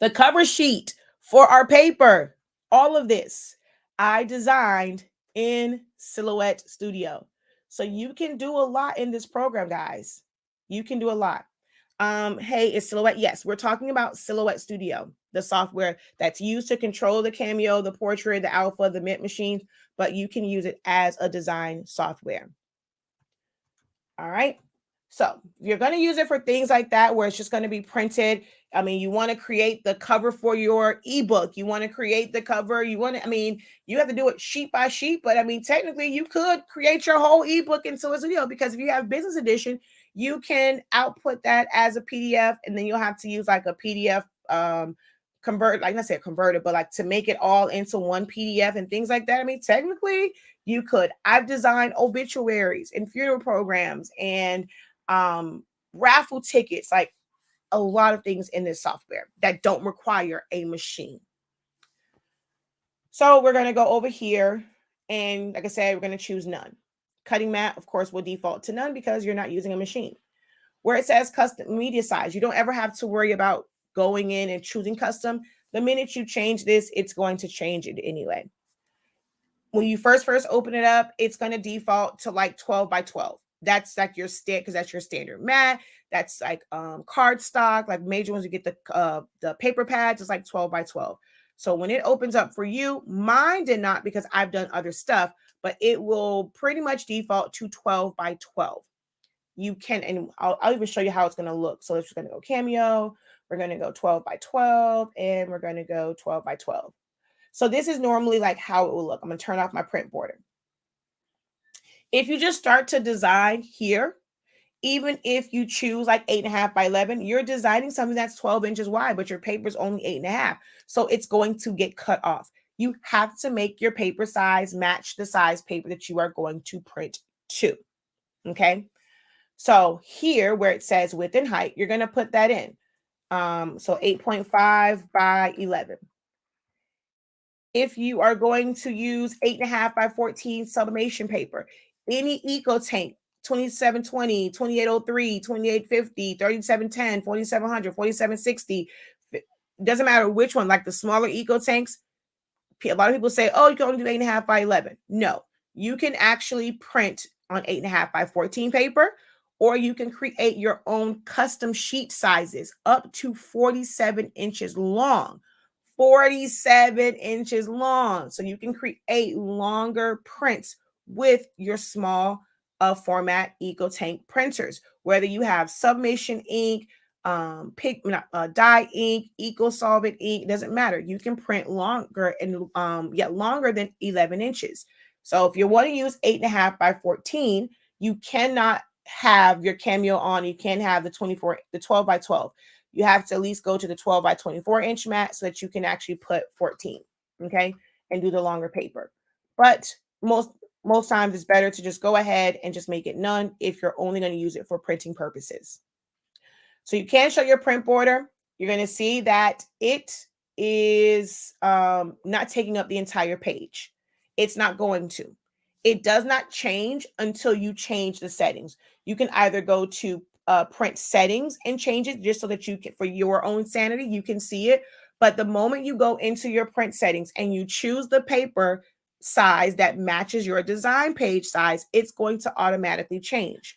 The cover sheet for our paper, all of this I designed in Silhouette Studio. So you can do a lot in this program, guys. You can do a lot. Hey, it's Silhouette. Yes, we're talking about Silhouette Studio, the software that's used to control the Cameo, the Portrait, the Alpha, the Mint machines, but you can use it as a design software. All right. So you're going to use it for things like that, where it's just going to be printed. I mean, you want to create the cover for your ebook. You want to create the cover. You have to do it sheet by sheet, but I mean, technically you could create your whole ebook in Silhouette Studio, because if you have business edition, you can output that as a PDF, and then you'll have to use like a PDF convert, like not say convert it, but like to make it all into one PDF and things like that. I mean, technically you could. I've designed obituaries and funeral programs and raffle tickets, like a lot of things in this software that don't require a machine. So we're going to go over here, and like I said, we're going to choose none. Cutting mat, of course, will default to none because you're not using a machine. Where it says custom media size, you don't ever have to worry about going in and choosing custom. The minute you change this, it's going to change it anyway. When you first open it up, it's going to default to like 12 by 12. That's like your because that's your standard mat. That's like cardstock, like major ones. You get the paper pads. It's like 12 by 12. So when it opens up for you, mine did not, because I've done other stuff, but it will pretty much default to 12 by 12. You can, and I'll even show you how it's going to look. So it's going to go Cameo. We're going to go 12 by 12, and we're going to go 12 by 12. So this is normally like how it will look. I'm going to turn off my print border. If you just start to design here, even if you choose like 8.5 by 11, you're designing something that's 12 inches wide, but your paper is only 8.5. So it's going to get cut off. You have to make your paper size match the size paper that you are going to print to. Okay. So here where it says width and height, you're going to put that in. So 8.5 by 11. if you are going to use 8.5 by 14 sublimation paper, any eco tank, 2720, 2803, 2850, 3710, 4700, 4760, doesn't matter which one, like the smaller eco tanks. A lot of people say, oh, you can only do 8.5 by 11. No, you can actually print on 8.5 by 14 paper, or you can create your own custom sheet sizes up to 47 inches long. 47 inches long. So you can create longer prints with your small format eco tank printers, whether you have sublimation ink, dye ink, eco solvent ink, doesn't matter. You can print longer and longer than 11 inches. So if you want to use 8.5 by 14, you cannot have your cameo on. You can't have the 12 by 12. You have to at least go to the 12 by 24 inch mat so that you can actually put 14, okay, and do the longer paper. But most times it's better to just go ahead and just make it none if you're only going to use it for printing purposes. So you can show your print border. You're going to see that it is not taking up the entire page. It's not going to. It does not change until you change the settings. You can either go to print settings and change it just so that you can, for your own sanity, you can see it. But the moment you go into your print settings and you choose the paper size that matches your design page size, it's going to automatically change.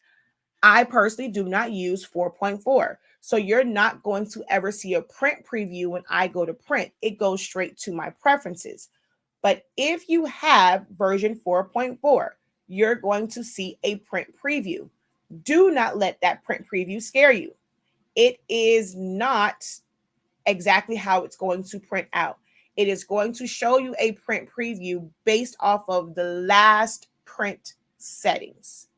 I personally do not use 4.4. So you're not going to ever see a print preview when I go to print. It goes straight to my preferences. But if you have version 4.4, you're going to see a print preview. Do not let that print preview scare you. It is not exactly how it's going to print out. It is going to show you a print preview based off of the last print settings.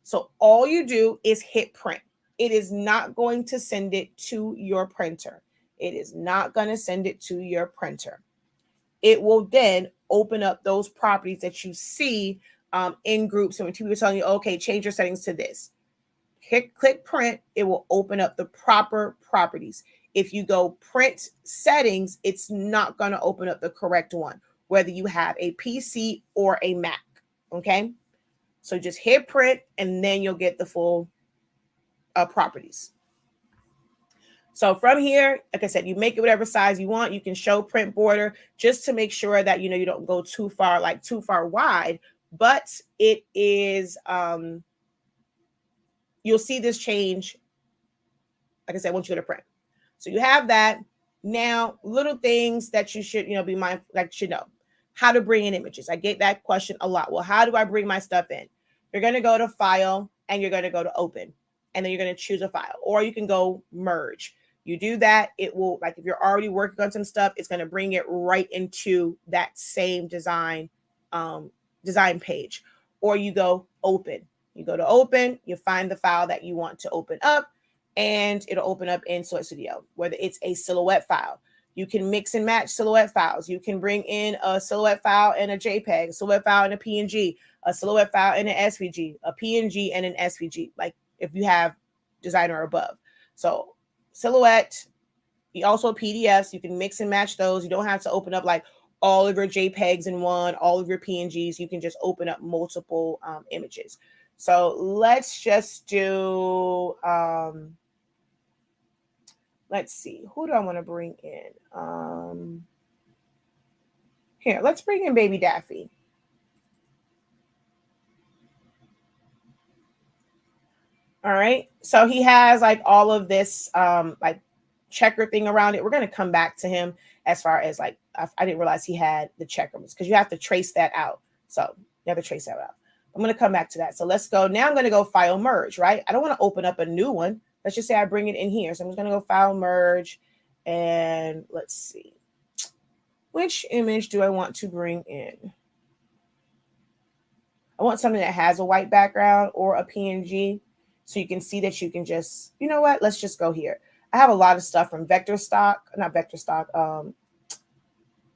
So all you do is hit print. It is not going to send it to your printer. It is not going to send it to your printer. It will then open up those properties that you see in groups. And when people are telling you, okay, change your settings to this, click print, it will open up the proper properties. If you go print settings, it's not going to open up the correct one, whether you have a PC or a Mac. Okay. So just hit print and then you'll get the full properties. So from here, like I said, you make it whatever size you want. You can show print border just to make sure that, you don't go too far, like too far wide, but it is, you'll see this change. Like I said, once you go to print. So you have that. Now, little things that you should, be mindful, like should know. How to bring in images. I get that question a lot. Well, how do I bring my stuff in? You're going to go to File and you're going to go to Open. And then you're going to choose a file. Or you can go Merge. You do that, it will, like if you're already working on some stuff, it's going to bring it right into that same design page. Or you go Open. You go to Open, you find the file that you want to open up, and it'll open up in Source Studio, whether it's a silhouette file. You can mix and match silhouette files. You can bring in a silhouette file and a JPEG, a silhouette file and a PNG, a silhouette file and an SVG, a PNG and an SVG, like if you have Designer or above. So silhouette, also PDFs, you can mix and match those. You don't have to open up like all of your JPEGs in one, all of your PNGs. You can just open up multiple images. So let's just do, let's see, who do I want to bring in? Here, let's bring in Baby Daffy. All right, so he has like all of this like checker thing around it. We're going to come back to him as far as like, I didn't realize he had the checkers because you have to trace that out. So you have to trace that out. I'm going to come back to that. So let's go. Now I'm going to go File Merge, right? I don't want to open up a new one. Let's just say I bring it in here. So I'm just going to go File Merge. And let's see. Which image do I want to bring in? I want something that has a white background or a PNG. So you can see that you can just, you know what? Let's just go here. I have a lot of stuff from Vector Stock, not Vector Stock.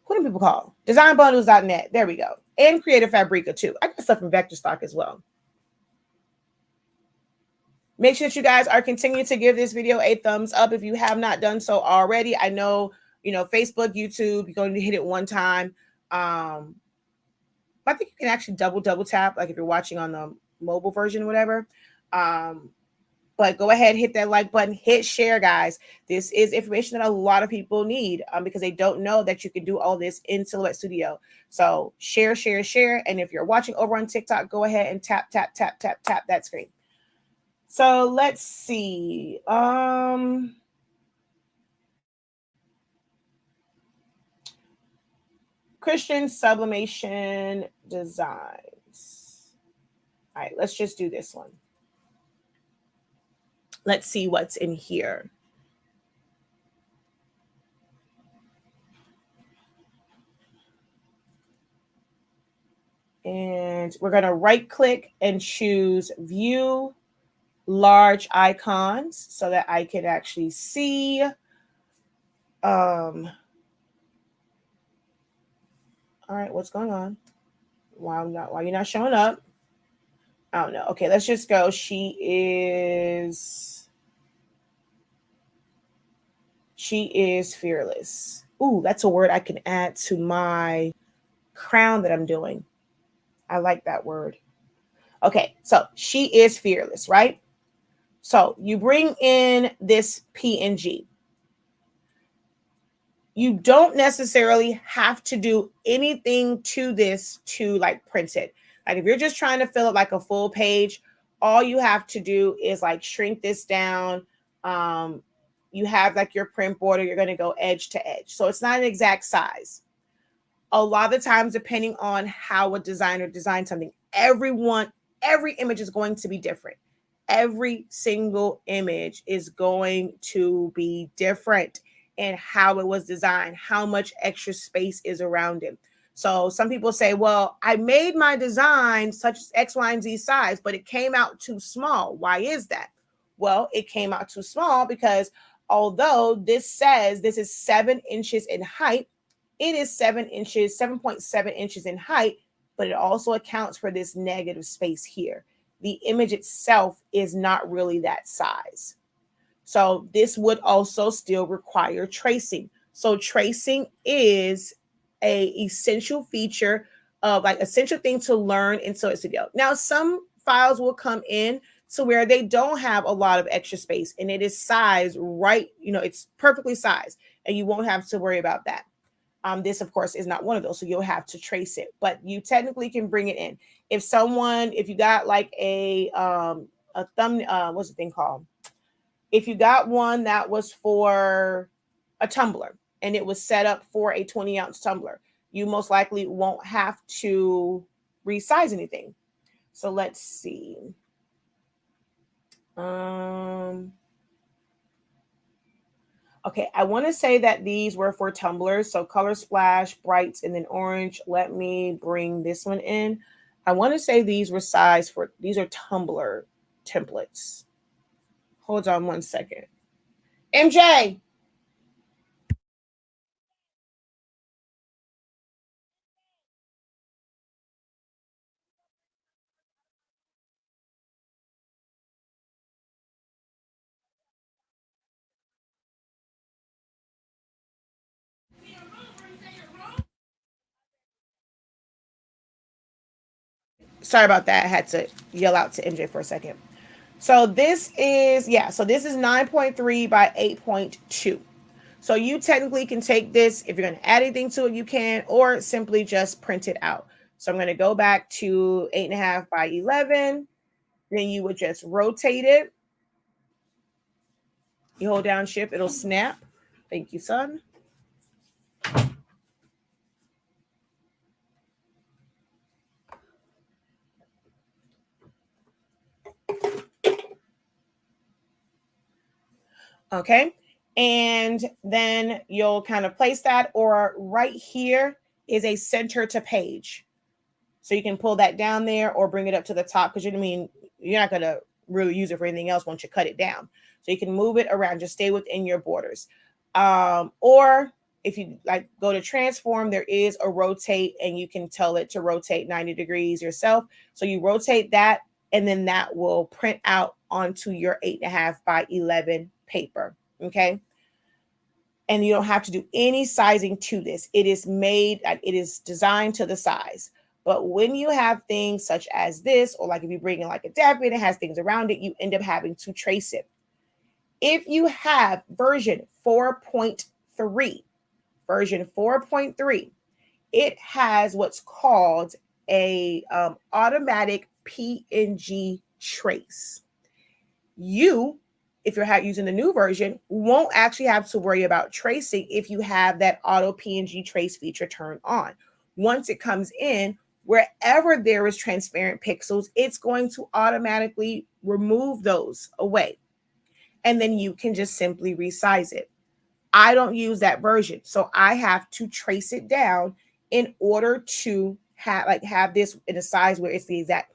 What do people call? Designbundles.net. There we go. And Creative Fabrica too. I got stuff from Vector Stock as well. Make sure that you guys are continuing to give this video a thumbs up if you have not done so already. I know, Facebook, YouTube, you're going to hit it one time. I think you can actually double tap, like if you're watching on the mobile version, whatever. But go ahead, hit that like button, hit share, guys. This is information that a lot of people need because they don't know that you can do all this in Silhouette Studio. So share, share, share. And if you're watching over on TikTok, go ahead and tap that screen. So let's see. Christian Sublimation Designs. All right, let's just do this one. Let's see what's in here. And we're going to right click and choose View Large Icons so that I can actually see. All right, what's going on? Why you're not showing up? I don't know. Okay, let's just go. She is fearless. Ooh, that's a word I can add to my crown that I'm doing. I like that word. Okay, so she is fearless, right? So you bring in this PNG. You don't necessarily have to do anything to this to like print it. Like if you're just trying to fill it like a full page, all you have to do is like shrink this down. You have like your print border, you're going to go edge to edge. So it's not an exact size. A lot of the times, depending on how a designer designed something, every image is going to be different. Every single image is going to be different in how it was designed, how much extra space is around it. So some people say, well, I made my design such as X, Y, and Z size, but it came out too small. Why is that? Well, it came out too small because although this says this is 7 inches in height, it is 7.7 inches in height, but it also accounts for this negative space here. The image itself is not really that size. So this would also still require tracing. So tracing is a essential feature of like essential thing to learn in Silhouette Studio. Now, some files will come in to where they don't have a lot of extra space and it is sized right, it's perfectly sized and you won't have to worry about that. This, of course, is not one of those, so you'll have to trace it, but you technically can bring it in. If you got like a thumb, what's the thing called? If you got one that was for a tumbler and it was set up for a 20-ounce tumbler, you most likely won't have to resize anything. So let's see. Okay, I want to say that these were for tumblers. So Color Splash, Brights, and then Orange. Let me bring this one in. I want to say these were these are tumbler templates. Hold on one second. MJ. Sorry about that. I had to yell out to MJ for a second. So this is 9.3 by 8.2. So you technically can take this, if you're going to add anything to it, you can, or simply just print it out. So I'm going to go back to 8.5 by 11. Then you would just rotate it. You hold down shift, it'll snap. Thank you, son. Okay. And then you'll kind of place that, or right here is a center to page. So you can pull that down there or bring it up to the top because you're not going to really use it for anything else once you cut it down. So you can move it around, just stay within your borders. Or if you like go to transform, there is a rotate and you can tell it to rotate 90 degrees yourself. So you rotate that and then that will print out onto your 8.5 by 11 paper. Okay. And you don't have to do any sizing to this. It is made, it is designed to the size. But when you have things such as this, or like if you bring in like a dab and it has things around it, you end up having to trace it. If you have version 4.3, it has what's called a automatic PNG trace. You, if you're using the new version, won't actually have to worry about tracing if you have that auto PNG trace feature turned on. Once it comes in, wherever there is transparent pixels, it's going to automatically remove those away. And then you can just simply resize it. I don't use that version, so I have to trace it down in order to have this in a size where it's the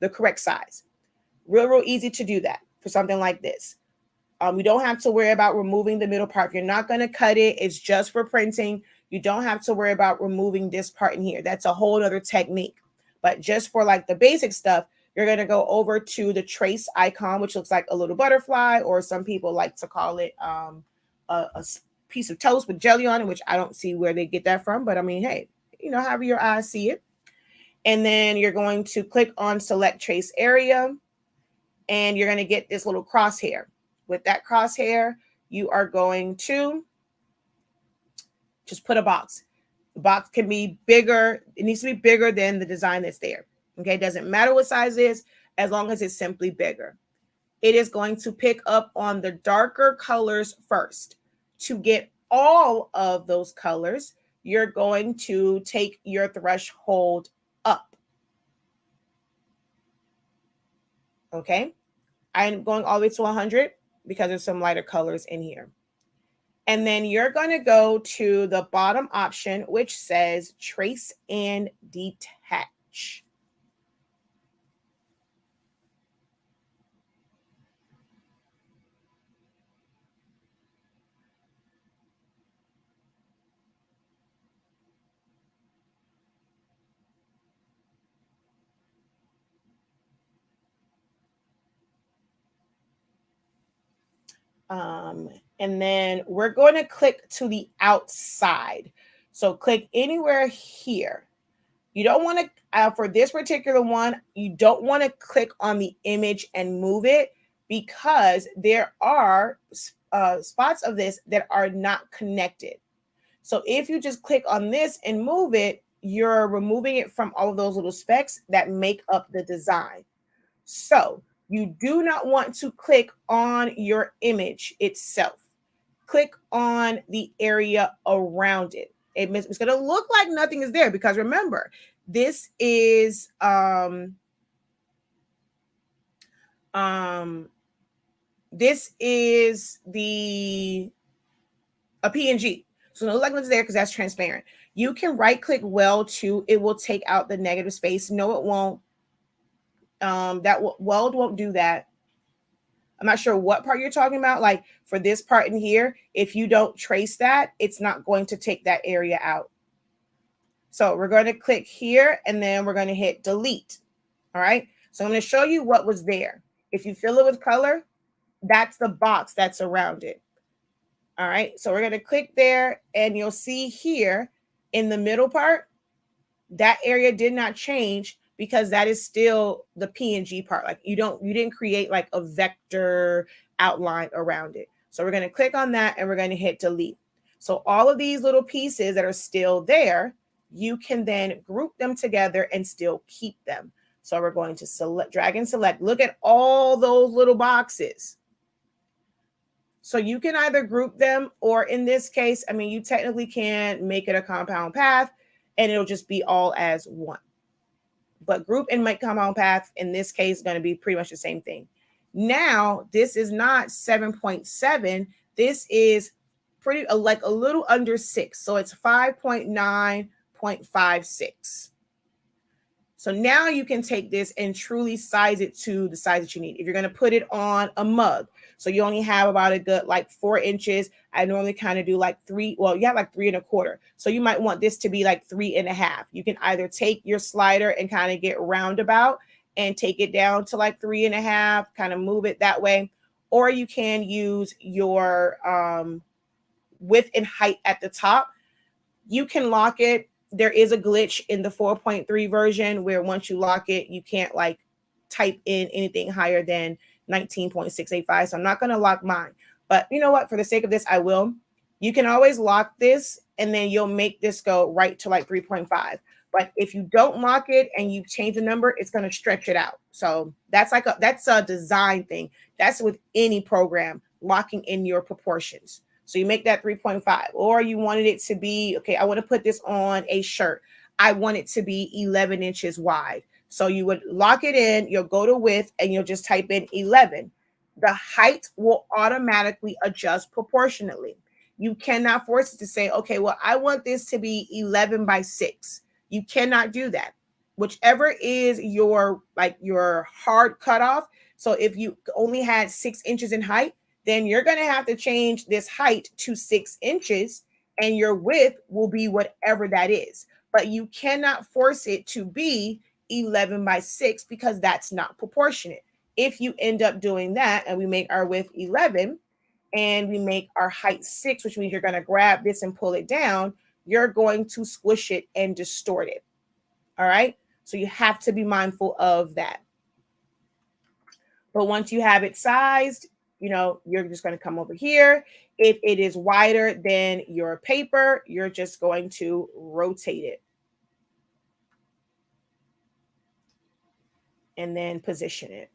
correct size. Real easy to do that for something like this. You don't have to worry about removing the middle part. If you're not going to cut it, it's just for printing. You don't have to worry about removing this part in here. That's a whole other technique. But just for like the basic stuff, you're going to go over to the trace icon, which looks like a little butterfly, or some people like to call it a piece of toast with jelly on it, which I don't see where they get that from. But I mean, hey, however your eyes see it. And then you're going to click on select trace area, and you're going to get this little crosshair. With that crosshair, you are going to just put a box. The box can be bigger. It needs to be bigger than the design that's there. Okay, it doesn't matter what size it is, as long as it's simply bigger. It is going to pick up on the darker colors first. To get all of those colors, you're going to take your threshold up. Okay, I'm going all the way to 100 because there's some lighter colors in here. And then you're going to go to the bottom option, which says trace and detach. And then we're going to click to the outside. So click anywhere here. You don't want to, for this particular one, you don't want to click on the image and move it, because there are spots of this that are not connected. So if you just click on this and move it, you're removing it from all of those little specks that make up the design. So you do not want to click on your image itself. Click on the area around it. It's going to look like nothing is there, because remember, this is a PNG. So it looks like nothing's there because that's transparent. You can right click well too. It will take out the negative space. No, it won't. Weld won't do that. I'm not sure what part you're talking about. Like for this part in here, if you don't trace that, it's not going to take that area out. So we're going to click here, and then we're going to hit delete. All right. So I'm going to show you what was there. If you fill it with color, that's the box that's around it. All right. So we're going to click there, and you'll see here in the middle part, that area did not change, because that is still the PNG part. Like you didn't create like a vector outline around it. So we're going to click on that, and we're going to hit delete. So all of these little pieces that are still there, you can then group them together and still keep them. So we're going to select, drag and select. Look at all those little boxes. So you can either group them, or in this case, I mean, you technically can make it a compound path and it'll just be all as one. But group and make compound path in this case is going to be pretty much the same thing. Now, this is not 7.7. This is pretty like a little under 6. So it's 5.9.56. So now you can take this and truly size it to the size that you need. If you're going to put it on a mug, so you only have about a good like 4 inches. I normally kind of do like 3. Well, you have like 3 1/4. So you might want this to be like 3 1/2. You can either take your slider and kind of get roundabout and take it down to like 3 1/2, kind of move it that way. Or you can use your width and height at the top. You can lock it. There is a glitch in the 4.3 version where once you lock it, you can't like type in anything higher than 19.685. So I'm not going to lock mine. But you know what? For the sake of this, I will. You can always lock this and then you'll make this go right to like 3.5. But if you don't lock it and you change the number, it's going to stretch it out. So that's a design thing. That's with any program, locking in your proportions. So you make that 3.5, or you wanted it to be, okay, I want to put this on a shirt. I want it to be 11 inches wide. So you would lock it in, you'll go to width and you'll just type in 11. The height will automatically adjust proportionately. You cannot force it to say, okay, well, I want this to be 11 by 6. You cannot do that. Whichever is your hard cutoff. So if you only had 6 inches in height, then you're going to have to change this height to 6 inches and your width will be whatever that is. But you cannot force it to be 11 by 6 because that's not proportionate. If you end up doing that and we make our width 11 and we make our height 6, which means you're going to grab this and pull it down, you're going to squish it and distort it. All right. So you have to be mindful of that. But once you have it sized, you're just going to come over here. If it is wider than your paper, you're just going to rotate it. And then position it.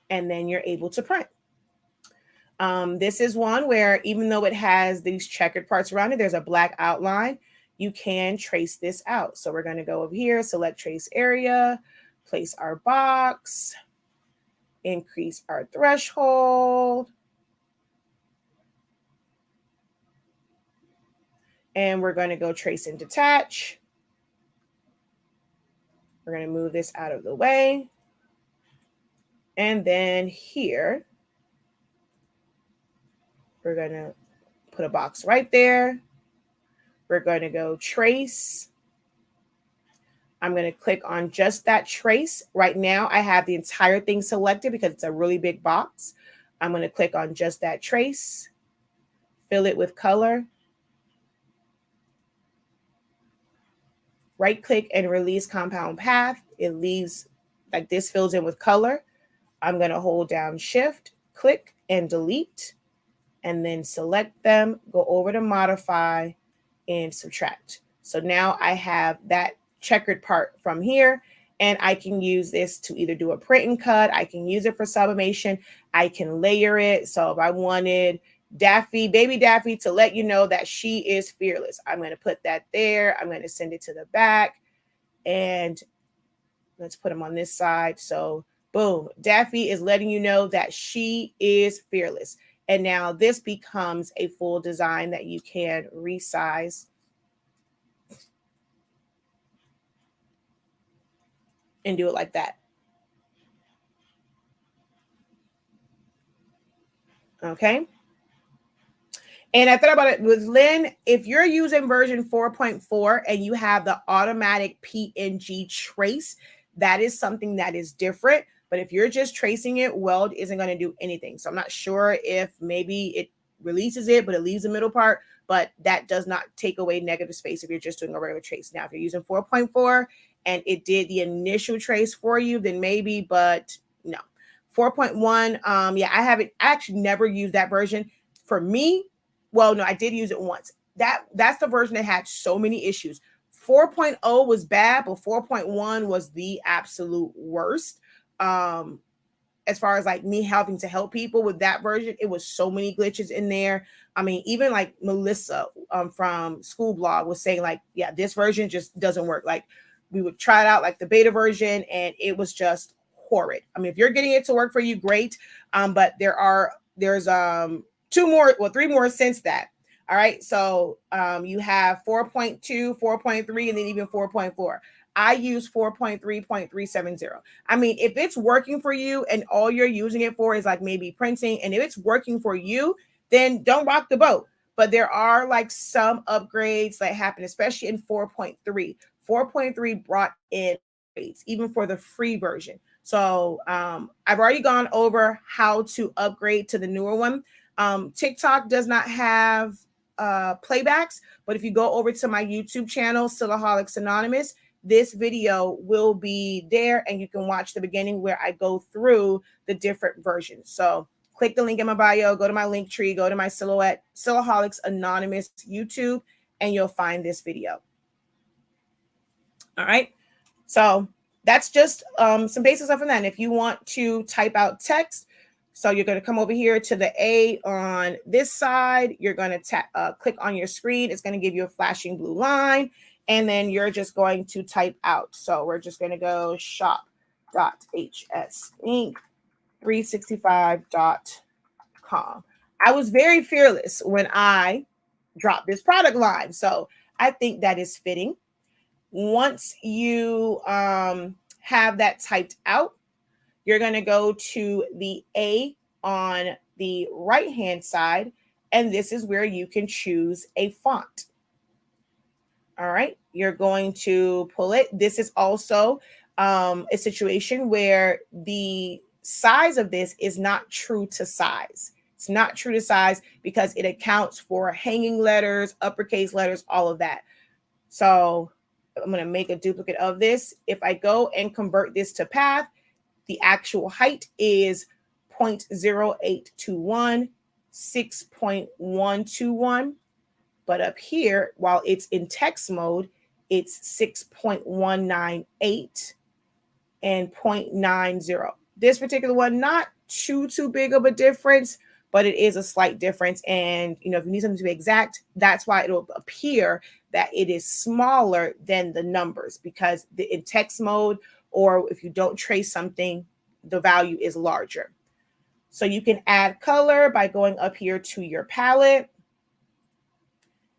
And then you're able to print. This is one where even though it has these checkered parts around it, there's a black outline. You can trace this out. So we're going to go over here, select trace area, place our box, increase our threshold. And we're going to go trace and detach. We're going to move this out of the way. And then here, we're going to put a box right there. We're going to go trace. I'm going to click on just that trace. Right now, I have the entire thing selected because it's a really big box. I'm going to click on just that trace, fill it with color, right click and release compound path. It leaves like this, fills in with color. I'm going to hold down shift, click and delete, and then select them, go over to modify and subtract. So now I have that checkered part from here, and I can use this to either do a print and cut. I can use it for sublimation. I can layer it. So if I wanted Daffy, baby Daffy, to let you know that she is fearless, I'm going to put that there. I'm going to send it to the back, and let's put them on this side. So boom, Daffy is letting you know that she is fearless. And now this becomes a full design that you can resize and do it like that. Okay. And I thought about it with Lynn. If you're using version 4.4 and you have the automatic PNG trace, that is something that is different. But if you're just tracing it, Weld isn't going to do anything. So I'm not sure if maybe it releases it, but it leaves the middle part. But that does not take away negative space if you're just doing a regular trace. Now, if you're using 4.4 and it did the initial trace for you, then maybe, but no. 4.1, yeah, I actually never used that version. For me, well, no, I did use it once. That's the version that had so many issues. 4.0 was bad, but 4.1 was the absolute worst. As far as like me having to help people with that version, it was so many glitches in there. I mean, even like Melissa from School Blog was saying like, yeah, this version just doesn't work. Like we would try it out like the beta version and it was just horrid. I mean, if you're getting it to work for you, great. But there's 3 more since that. All right. So you have 4.2, 4.3, and then even 4.4. I use 4.3.370. I mean, if it's working for you and all you're using it for is like maybe printing, and if it's working for you, then don't rock the boat. But there are like some upgrades that happen, especially in 4.3. 4.3 brought in upgrades, even for the free version. So I've already gone over how to upgrade to the newer one. TikTok does not have playbacks, but if you go over to my YouTube channel, Silaholics Anonymous, this video will be there and you can watch the beginning where I go through the different versions. So click the link in my bio, go to my link tree, go to my Silaholics Anonymous YouTube, and you'll find this video. All right. So that's just some basic stuff from that. And if you want to type out text, so you're going to come over here to the A on this side. You're going to click on your screen. It's going to give you a flashing blue line. And then you're just going to type out. So we're just going to go shop.hsink365.com. I was very fearless when I dropped this product line. So I think that is fitting. Once you have that typed out, you're going to go to the A on the right-hand side, and this is where you can choose a font. All right, you're going to pull it. This is also a situation where the size of this is not true to size. It's not true to size because it accounts for hanging letters, uppercase letters, all of that. So I'm going to make a duplicate of this. If I go and convert this to path, the actual height is 0.0821, 6.121. But up here, while it's in text mode, it's 6.198 and 0.90. This particular one, not too big of a difference, but it is a slight difference. And, if you need something to be exact, that's why it'll appear that it is smaller than the numbers, because in text mode, or if you don't trace something, the value is larger. So you can add color by going up here to your palette,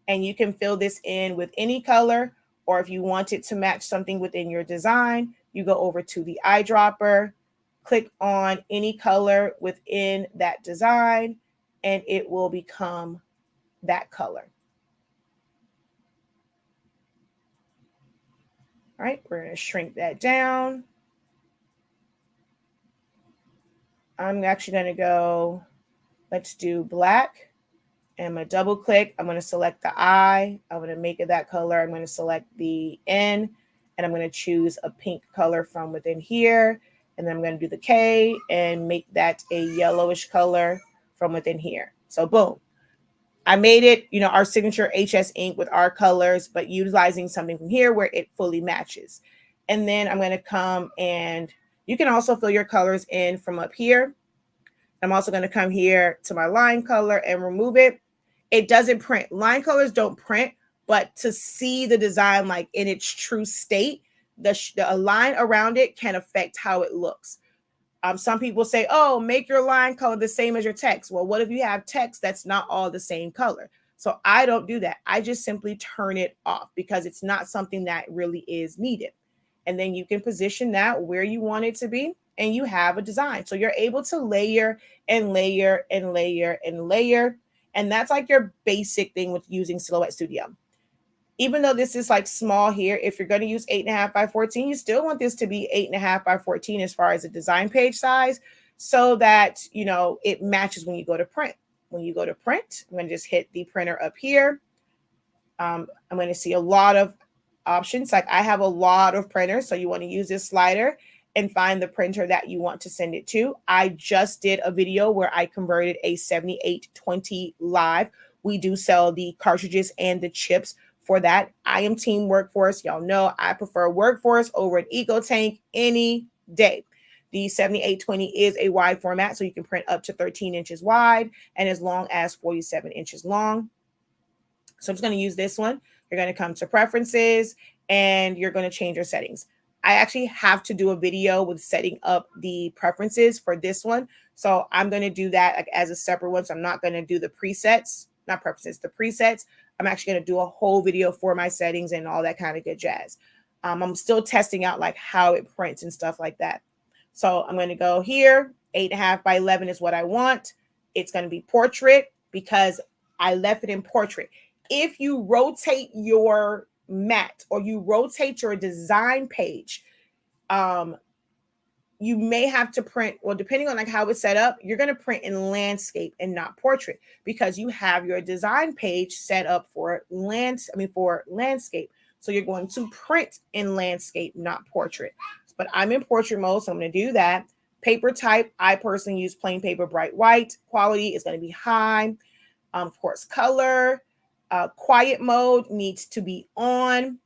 and you can fill this in with any color, or if you want it to match something within your design, you go over to the eyedropper, click on any color within that design, and it will become that color. All right, we're going to shrink that down. I'm actually going to go, let's do black. And I'm going to double click. I'm going to select the I. I'm going to make it that color. I'm going to select the N, and I'm going to choose a pink color from within here. And then I'm going to do the K and make that a yellowish color from within here. So boom. I made it, our signature HS ink with our colors, but utilizing something from here where it fully matches. And then I'm going to come, and you can also fill your colors in from up here. I'm also going to come here to my line color and remove it. It doesn't print. Line colors don't print, but to see the design like in its true state, the line around it can affect how it looks. Some people say, oh, make your line color the same as your text. Well, what if you have text that's not all the same color? So I don't do that. I just simply turn it off because it's not something that really is needed. And then you can position that where you want it to be, and you have a design. So you're able to layer and layer and layer and layer. And that's like your basic thing with using Silhouette Studio. Even though this is like small here, if you're going to use 8.5 by 14, you still want this to be 8.5 by 14 as far as a design page size, so that, it matches when you go to print. When you go to print, I'm going to just hit the printer up here. I'm going to see a lot of options. Like I have a lot of printers. So you want to use this slider and find the printer that you want to send it to. I just did a video where I converted a 7820 live. We do sell the cartridges and the chips for that. I am team Workforce. Y'all know I prefer Workforce over an EcoTank any day. The 7820 is a wide format, so you can print up to 13 inches wide and as long as 47 inches long. So I'm just going to use this one. You're going to come to preferences and you're going to change your settings. I actually have to do a video with setting up the preferences for this one. So I'm going to do that like as a separate one. So I'm not going to do the presets, not preferences, the presets. I'm actually going to do a whole video for my settings and all that kind of good jazz. I'm still testing out like how it prints and stuff like that. So I'm going to go here. 8.5 by 11 is what I want. It's going to be portrait because I left it in portrait. If you rotate your mat or you rotate your design page, you may have to print, well, depending on like how it's set up, you're going to print in landscape and not portrait because you have your design page set up for landscape. So you're going to print in landscape, not portrait. But I'm in portrait mode, so I'm going to do that. Paper type, I personally use plain paper, bright white. Quality is going to be high. Of course, color, quiet mode needs to be on.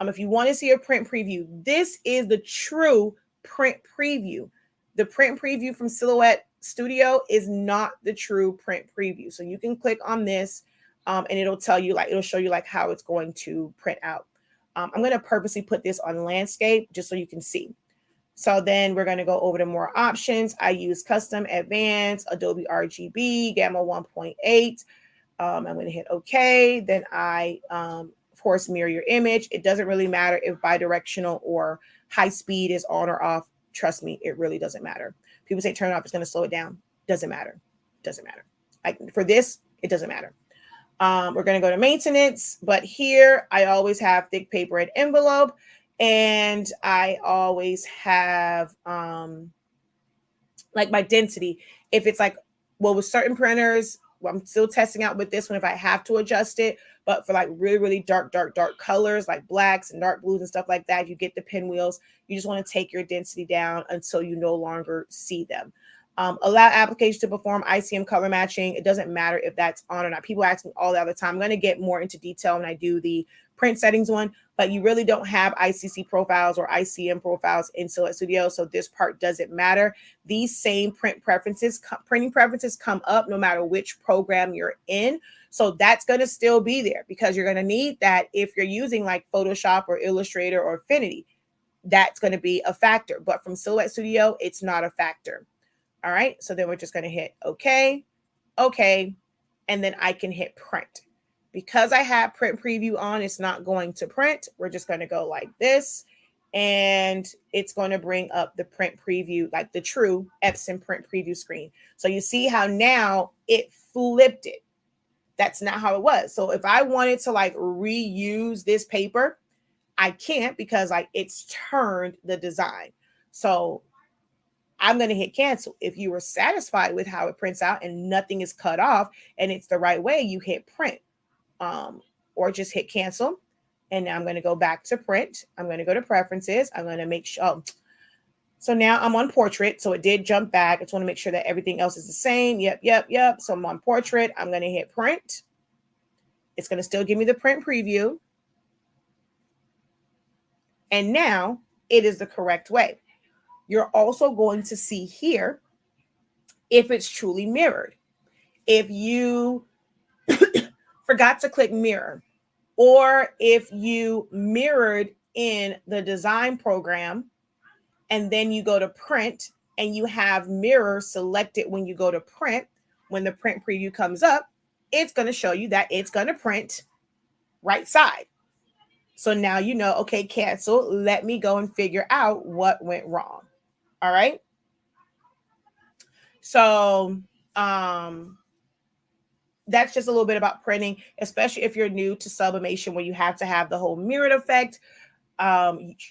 If you want to see a print preview, this is the true print preview. The print preview from Silhouette Studio is not the true print preview. So you can click on this and it'll tell you, like, it'll show you like how it's going to print out. I'm going to purposely put this on landscape just so you can see. So then we're going to go over to more options. I use custom, advanced, Adobe RGB, Gamma 1.8. I'm going to hit OK. Then I, of course, mirror your image. It doesn't really matter if bidirectional or high speed is on or off. Trust me, it really doesn't matter. People say turn it off, it's going to slow it down. Doesn't matter. Doesn't matter. Like for this, it doesn't matter. We're going to go to maintenance, but here I always have thick paper and envelope, and I always have like my density. If it's like, well, with certain printers, I'm still testing out with this one if I have to adjust it, but for like really, really dark colors like blacks and dark blues and stuff like that, you get the pinwheels. You just want to take your density down until you no longer see them. Allow application to perform ICM color matching. It doesn't matter if that's on or not. People ask me all the other time. I'm going to get more into detail when I do the print settings one, but you really don't have ICC profiles or ICM profiles in Silhouette Studio, so this part doesn't matter. These same printing preferences come up no matter which program you're in. So that's going to still be there because you're going to need that if you're using like Photoshop or Illustrator or Affinity. That's going to be a factor, but from Silhouette Studio, it's not a factor. All right, so then we're just going to hit OK, OK, and then I can hit print. Because I have print preview on, it's not going to print. We're just going to go like this, and it's going to bring up the print preview, like the true Epson print preview screen. So you see how now it flipped it. That's not how it was. So if I wanted to like reuse this paper, I can't because like it's turned the design. So I'm going to hit cancel. If you were satisfied with how it prints out and nothing is cut off and it's the right way, you hit print or just hit cancel. And now I'm going to go back to print. I'm going to go to preferences. I'm going to make sure. Oh, so now I'm on portrait. So it did jump back. I just want to make sure that everything else is the same. Yep. So I'm on portrait. I'm going to hit print. It's going to still give me the print preview. And now it is the correct way. You're also going to see here if it's truly mirrored. If you forgot to click mirror, or if you mirrored in the design program and then you go to print and you have mirror selected when you go to print, when the print preview comes up, it's going to show you that it's going to print right side. So now you know, okay, cancel. Let me go and figure out what went wrong. All right. So that's just a little bit about printing, especially if you're new to sublimation where you have to have the whole mirrored effect.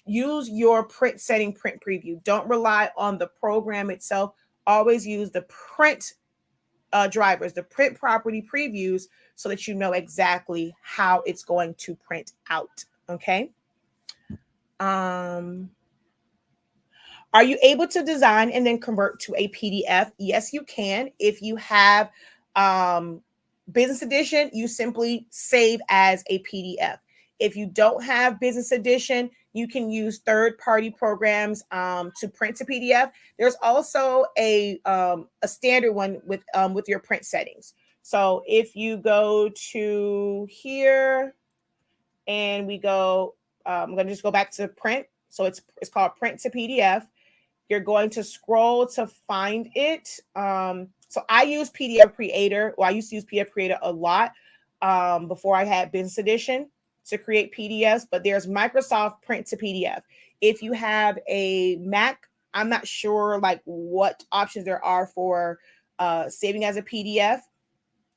Use your print setting print preview. Don't rely on the program itself. Always use the print drivers, the print property previews, so that you know exactly how it's going to print out. Okay. Are you able to design and then convert to a PDF? Yes, you can. If you have business edition, you simply save as a PDF. If you don't have business edition, you can use third-party programs to print to PDF. There's also a standard one with your print settings. So if you go to here and we go, I'm going to just go back to print. So it's called print to PDF. You're going to scroll to find it. So I use PDF Creator. Well, I used to use PDF Creator a lot before I had Business Edition to create PDFs, but there's Microsoft Print to PDF. If you have a Mac, I'm not sure like what options there are for saving as a PDF.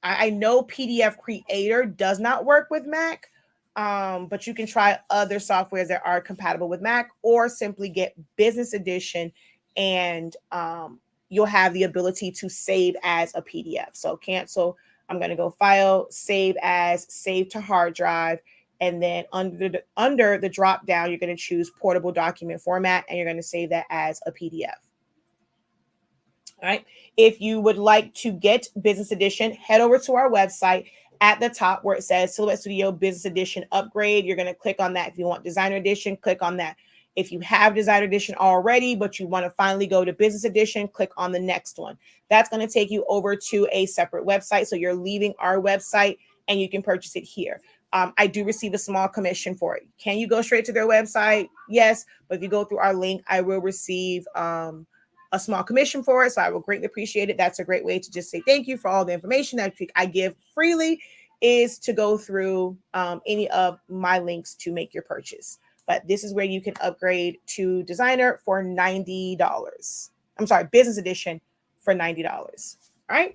I know PDF Creator does not work with Mac, but you can try other softwares that are compatible with Mac, or simply get Business Edition and you'll have the ability to save as a PDF. So cancel, I'm going to go file, save as, save to hard drive. And then under the drop down, you're going to choose portable document format, and you're going to save that as a PDF. All right. If you would like to get Business Edition, head over to our website. At the top where it says Silhouette Studio Business Edition Upgrade, you're going to click on that. If you want Designer Edition, click on that. If you have Designer Edition already, but you want to finally go to Business Edition, click on the next one. That's going to take you over to a separate website. So you're leaving our website and you can purchase it here. I do receive a small commission for it. Can you go straight to their website? Yes. But if you go through our link, I will receive a small commission for it. So I will greatly appreciate it. That's a great way to just say thank you for all the information that I give freely, is to go through any of my links to make your purchase. But this is where you can upgrade to Designer for $90. I'm sorry, Business Edition for $90. All right.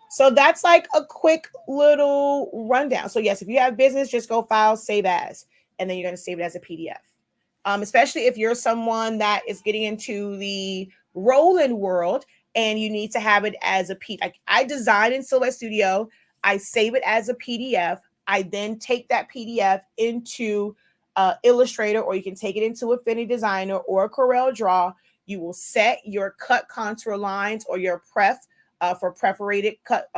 So that's like a quick little rundown. So yes, if you have business, just go file, save as, and then you're going to save it as a PDF. Especially if you're someone that is getting into the roll-in world and you need to have it as a PDF. Like I design in Silhouette Studio, I save it as a PDF. I then take that PDF into Illustrator, or you can take it into Affinity Designer or Corel Draw. You will set your cut contour lines or your pref for perforated cut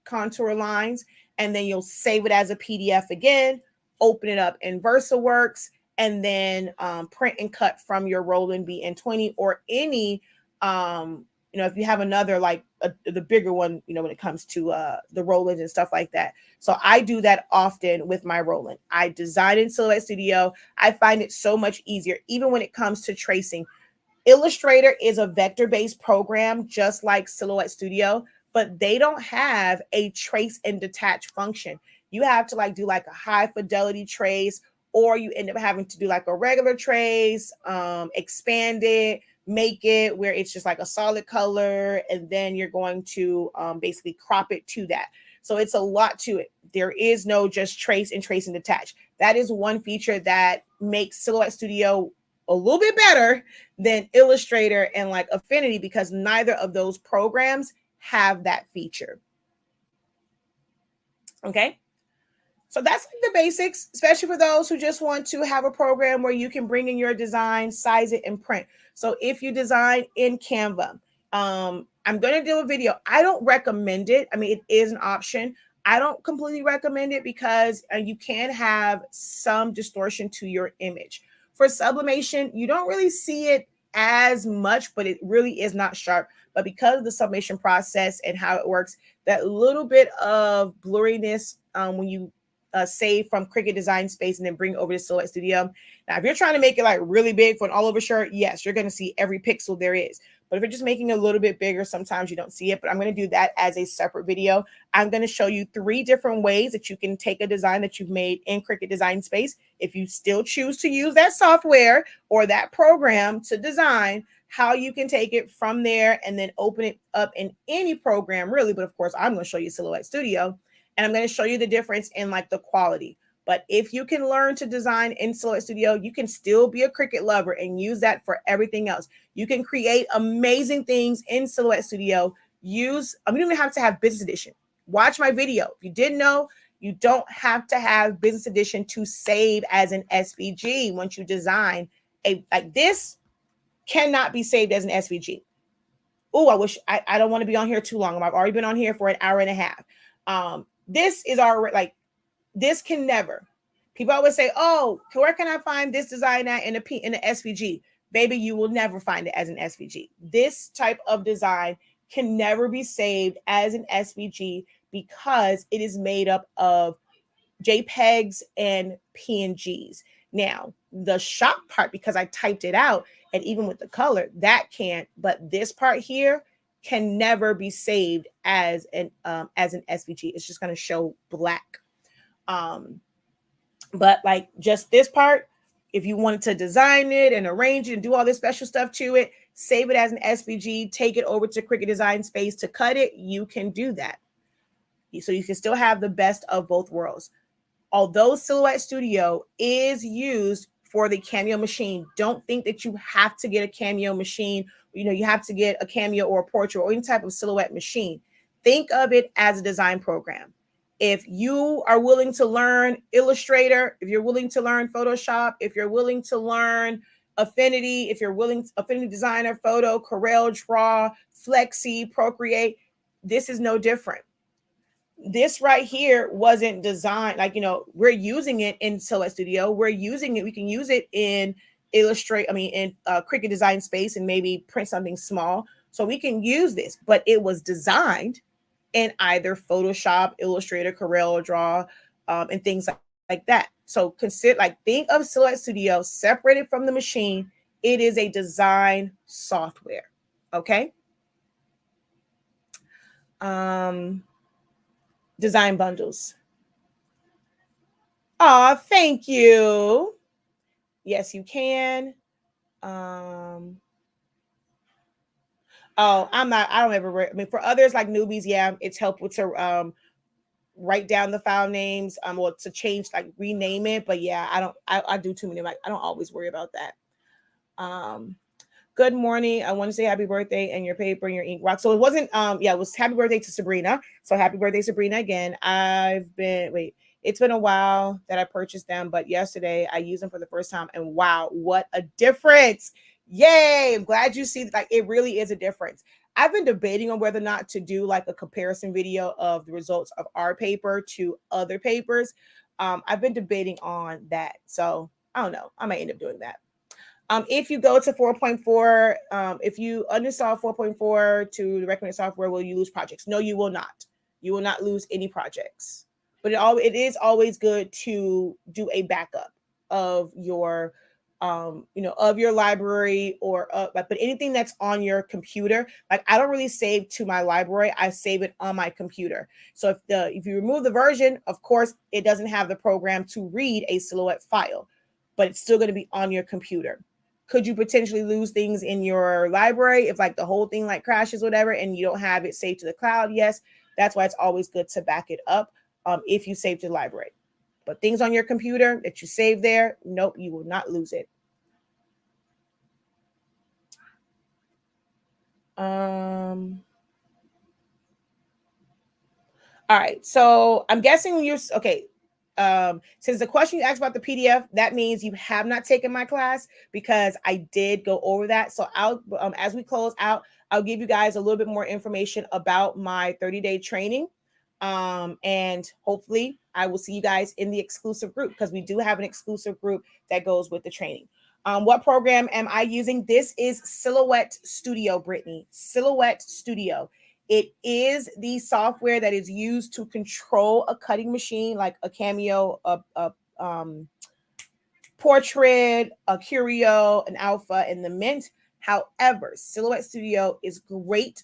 contour lines, and then you'll save it as a PDF again, open it up in VersaWorks, and then print and cut from your Roland BN20 or any, if you have another, like the bigger one, when it comes to the Roland and stuff like that. So I do that often with my Roland. I design in Silhouette Studio. I find it so much easier, even when it comes to tracing. Illustrator is a vector-based program, just like Silhouette Studio, but they don't have a trace and detach function. You have to do like a high fidelity trace, or you end up having to do like a regular trace, expand it, make it where it's just like a solid color, and then you're going to basically crop it to that. So it's a lot to it. There is no just trace and detach. That is one feature that makes Silhouette Studio a little bit better than Illustrator and like Affinity, because neither of those programs have that feature. Okay. So that's like the basics, especially for those who just want to have a program where you can bring in your design, size it, and print. So if you design in Canva, I'm going to do a video. I don't recommend it. I mean, it is an option. I don't completely recommend it because you can have some distortion to your image. For sublimation, you don't really see it as much, but it really is not sharp. But because of the sublimation process and how it works, that little bit of blurriness when you save from Cricut Design Space and then bring it over to Silhouette Studio. Now, if you're trying to make it like really big for an all over shirt, yes, you're going to see every pixel there is. But if you're just making it a little bit bigger, sometimes you don't see it. But I'm going to do that as a separate video. I'm going to show you 3 different ways that you can take a design that you've made in Cricut Design Space. If you still choose to use that software or that program to design, how you can take it from there and then open it up in any program, really. But of course, I'm going to show you Silhouette Studio. And I'm going to show you the difference in like the quality. But if you can learn to design in Silhouette Studio, you can still be a Cricut lover and use that for everything else. You can create amazing things in Silhouette Studio. You don't even have to have Business Edition. Watch my video. If you didn't know, you don't have to have Business Edition to save as an SVG. Once you design like this, cannot be saved as an SVG. Oh, I wish I don't want to be on here too long. I've already been on here for an hour and a half. This is already like, this can never. People always say, oh, where can I find this design at in a SVG? Baby, you will never find it as an SVG. This type of design can never be saved as an SVG because it is made up of JPEGs and PNGs. Now, the shock part, because I typed it out, and even with the color, that can't, but this part here can never be saved as an SVG. It's just going to show black. But like just this part, if you wanted to design it and arrange it and do all this special stuff to it, save it as an SVG, take it over to Cricut Design Space to cut it, you can do that. So you can still have the best of both worlds. Although Silhouette Studio is used for the Cameo machine. Don't think that you have to get a Cameo machine. You have to get a Cameo or a portrait or any type of silhouette machine. Think of it as a design program. If you are willing to learn Illustrator, if you're willing to learn Photoshop, if you're willing to learn Affinity, if you're willing, Affinity Designer, Photo, Corel Draw, Flexi, Procreate, this is no different. This right here wasn't designed, we're using it in Silhouette Studio. We're using it. We can use it in in Cricut Design Space and maybe print something small. So we can use this, but it was designed in either Photoshop, Illustrator, Corel Draw, and things like that. So think of Silhouette Studio separated from the machine. It is a design software. Okay. Design bundles. Oh, thank you. Yes, you can. I don't ever, for others like newbies, yeah, it's helpful to write down the file names, or to change, rename it. But yeah, I do too many, I don't always worry about that. Good morning. I want to say happy birthday and your paper and your ink rock. So it wasn't, it was happy birthday to Sabrina. So happy birthday, Sabrina, again. It's been a while that I purchased them, but yesterday I used them for the first time, and wow, what a difference. Yay. I'm glad you see that, it really is a difference. I've been debating on whether or not to do a comparison video of the results of our paper to other papers. I've been debating on that. So I don't know. I might end up doing that. If you go to 4.4, if you uninstall 4.4 to the recommended software, will you lose projects? No, you will not. You will not lose any projects. But it is always good to do a backup of your, of your library, but anything that's on your computer. I don't really save to my library. I save it on my computer. So if you remove the version, of course, it doesn't have the program to read a Silhouette file, but it's still going to be on your computer. Could you potentially lose things in your library if the whole thing crashes, whatever, and you don't have it saved to the cloud? Yes, that's why it's always good to back it up if you save to the library. But things on your computer that you save there, nope, you will not lose it. All right, so I'm guessing you're okay. Since the question you asked about the PDF, that means you have not taken my class, because I did go over that. So I'll, as we close out, I'll give you guys a little bit more information about my 30-day training. And hopefully I will see you guys in the exclusive group, because we do have an exclusive group that goes with the training. What program am I using? This is Silhouette Studio, Brittany. Silhouette Studio. It is the software that is used to control a cutting machine, like a Cameo, a Portrait, a Curio, an Alpha, and the Mint. However, Silhouette Studio is great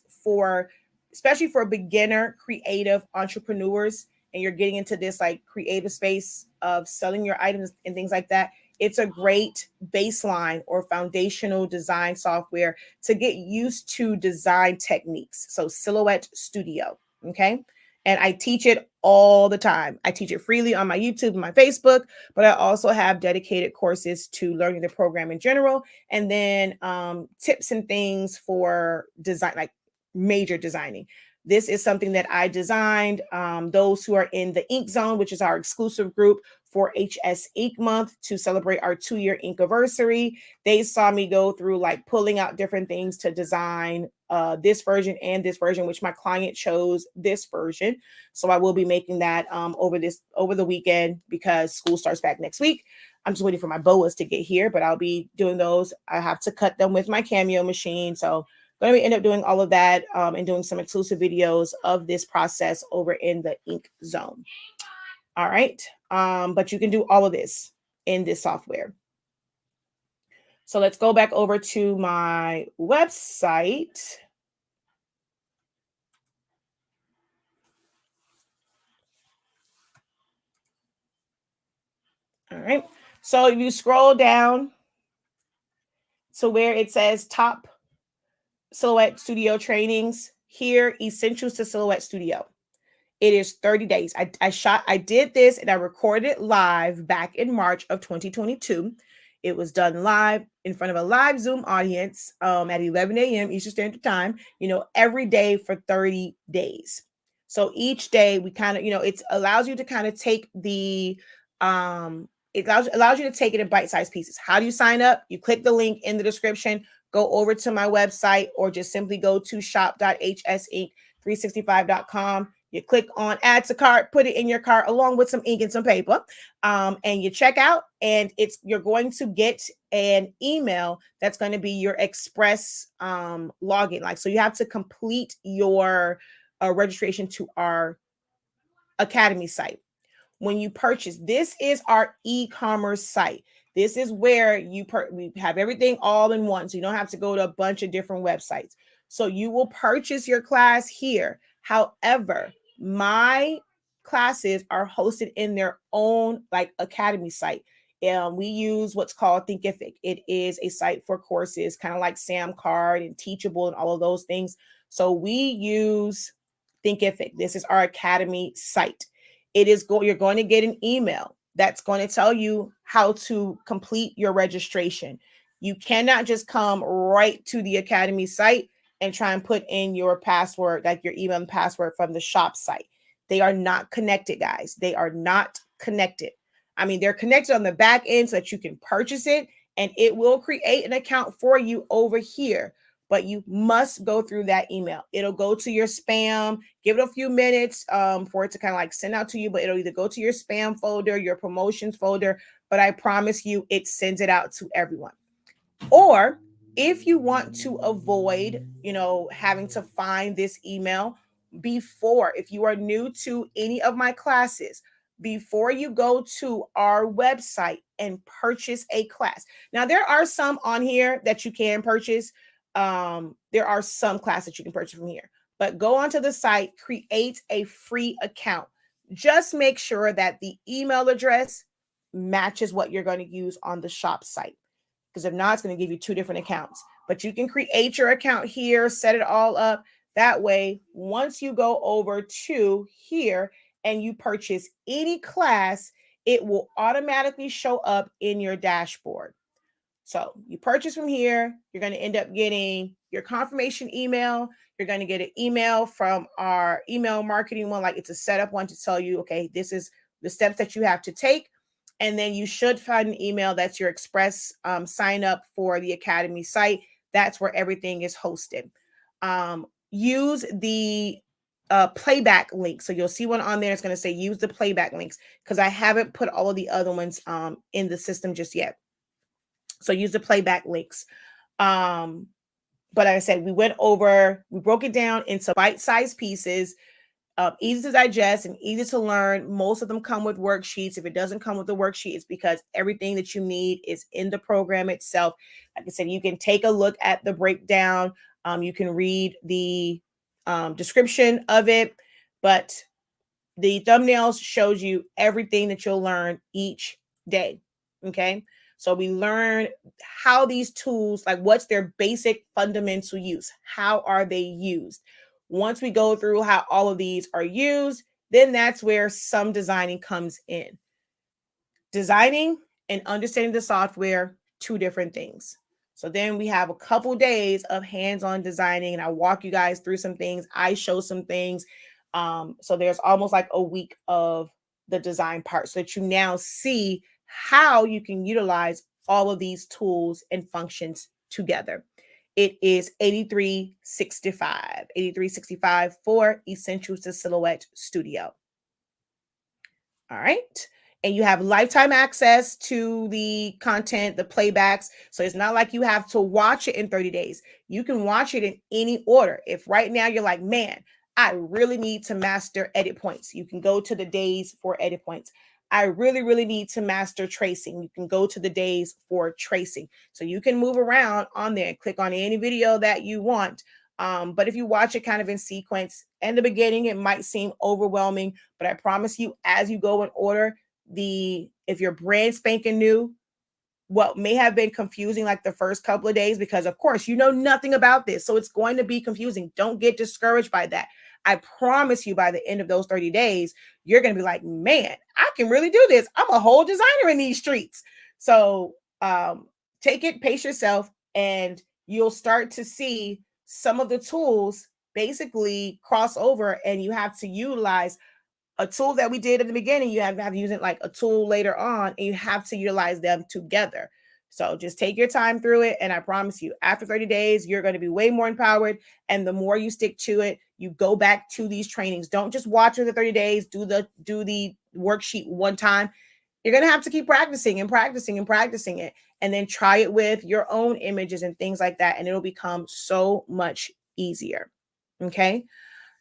especially for beginner creative entrepreneurs, and you're getting into this creative space of selling your items and things like that. It's a great baseline or foundational design software to get used to design techniques. So Silhouette Studio, okay? And I teach it all the time. I teach it freely on my YouTube and my Facebook, but I also have dedicated courses to learning the program in general, and then tips and things for design, major designing. This is something that I designed. Those who are in the Ink Zone, which is our exclusive group for HS Ink Month to celebrate our 2-year Inkiversary, they saw me go through pulling out different things to design this version and this version, which my client chose this version. So I will be making that over the weekend, because school starts back next week. I'm just waiting for my boas to get here, but I'll be doing those. I have to cut them with my Cameo machine. So going to end up doing all of that and doing some exclusive videos of this process over in the Ink Zone. All right. But you can do all of this in this software. So let's go back over to my website. All right. So if you scroll down to where it says top Silhouette Studio trainings, here, Essentials to Silhouette Studio. It is 30 days. I did this and I recorded it live back in March of 2022. It was done live in front of a live Zoom audience at 11 a.m. Eastern Standard Time, every day for 30 days. So each day we kind of, it allows you to kind of take it allows you to take it in bite-sized pieces. How do you sign up? You click the link in the description, go over to my website, or just simply go to shop.hsink365.com. You click on add to cart, put it in your cart along with some ink and some paper, and you check out, and you're going to get an email that's going to be your express login. So you have to complete your registration to our Academy site. When you purchase, this is our e-commerce site. This is where we have everything all in one, so you don't have to go to a bunch of different websites. So you will purchase your class here. However, my classes are hosted in their own Academy site. We use what's called Thinkific. It is a site for courses, kind of like SamCard and Teachable and all of those things. So we use Thinkific. This is our Academy site. You're going to get an email that's going to tell you how to complete your registration. You cannot just come right to the Academy site and try and put in your password, like your email and password from the shop site. They are not connected, guys. They are not connected. I mean, they're connected on the back end so that you can purchase it, and it will create an account for you over here. But you must go through that email. It'll go to your spam. Give it a few minutes for it to kind of send out to you, but it'll either go to your spam folder, your promotions folder, but I promise you it sends it out to everyone. Or if you want to avoid, having to find this email if you are new to any of my classes, before you go to our website and purchase a class. Now, there are some on here that you can purchase. There are some classes you can purchase from here, but go onto the site, create a free account. Just make sure that the email address matches what you're going to use on the shop site, because if not, it's going to give you two different accounts. But you can create your account here, set it all up. That way, once you go over to here and you purchase any class, it will automatically show up in your dashboard. So you purchase from here, you're going to end up getting your confirmation email. You're going to get an email from our email marketing one, like it's a setup one to tell you, okay, this is the steps that you have to take. And then you should find an email that's your express sign up for the Academy site. That's where everything is hosted. Use the playback link. So you'll see one on there. It's going to say use the playback links, because I haven't put all of the other ones in the system just yet. So use the playback links. But like I said, we broke it down into bite-sized pieces, easy to digest and easy to learn. Most of them come with worksheets. If it doesn't come with the worksheet, it's because everything that you need is in the program itself. Like I said, you can take a look at the breakdown. You can read the description of it, but the thumbnails shows you everything that you'll learn each day. Okay. So we learn how these tools, what's their basic fundamental use? How are they used? Once we go through how all of these are used, then that's where some designing comes in. Designing and understanding the software, two different things. So then we have a couple days of hands-on designing, and I walk you guys through some things. I show some things. So there's almost like a week of the design part, so that you now see how you can utilize all of these tools and functions together. It is $83.65 for Essentials to Silhouette Studio. All right. And you have lifetime access to the content, the playbacks. So it's not like you have to watch it in 30 days. You can watch it in any order. If right now you're like, man, I really need to master edit points, you can go to the days for edit points. I really, really need to master tracing. You can go to the days for tracing. So you can move around on there and click on any video that you want. But if you watch it kind of in sequence, in the beginning, it might seem overwhelming, but I promise you, as you go in order, if you're brand spanking new, what may have been confusing like the first couple of days, because of course you know nothing about this, so it's going to be confusing. Don't get discouraged by that. I promise you, by the end of those 30 days, you're going to be like, man, I can really do this. I'm a whole designer in these streets. So take it, pace yourself, and you'll start to see some of the tools basically cross over, and you have to utilize a tool that we did at the beginning. You have to use it like a tool later on, and you have to utilize them together. So just take your time through it. And I promise you, after 30 days, you're going to be way more empowered. And the more you stick to it, you go back to these trainings. Don't just watch for the 30 days, do the worksheet one time. You're going to have to keep practicing and practicing and practicing it, and then try it with your own images and things like that. And it'll become so much easier. Okay.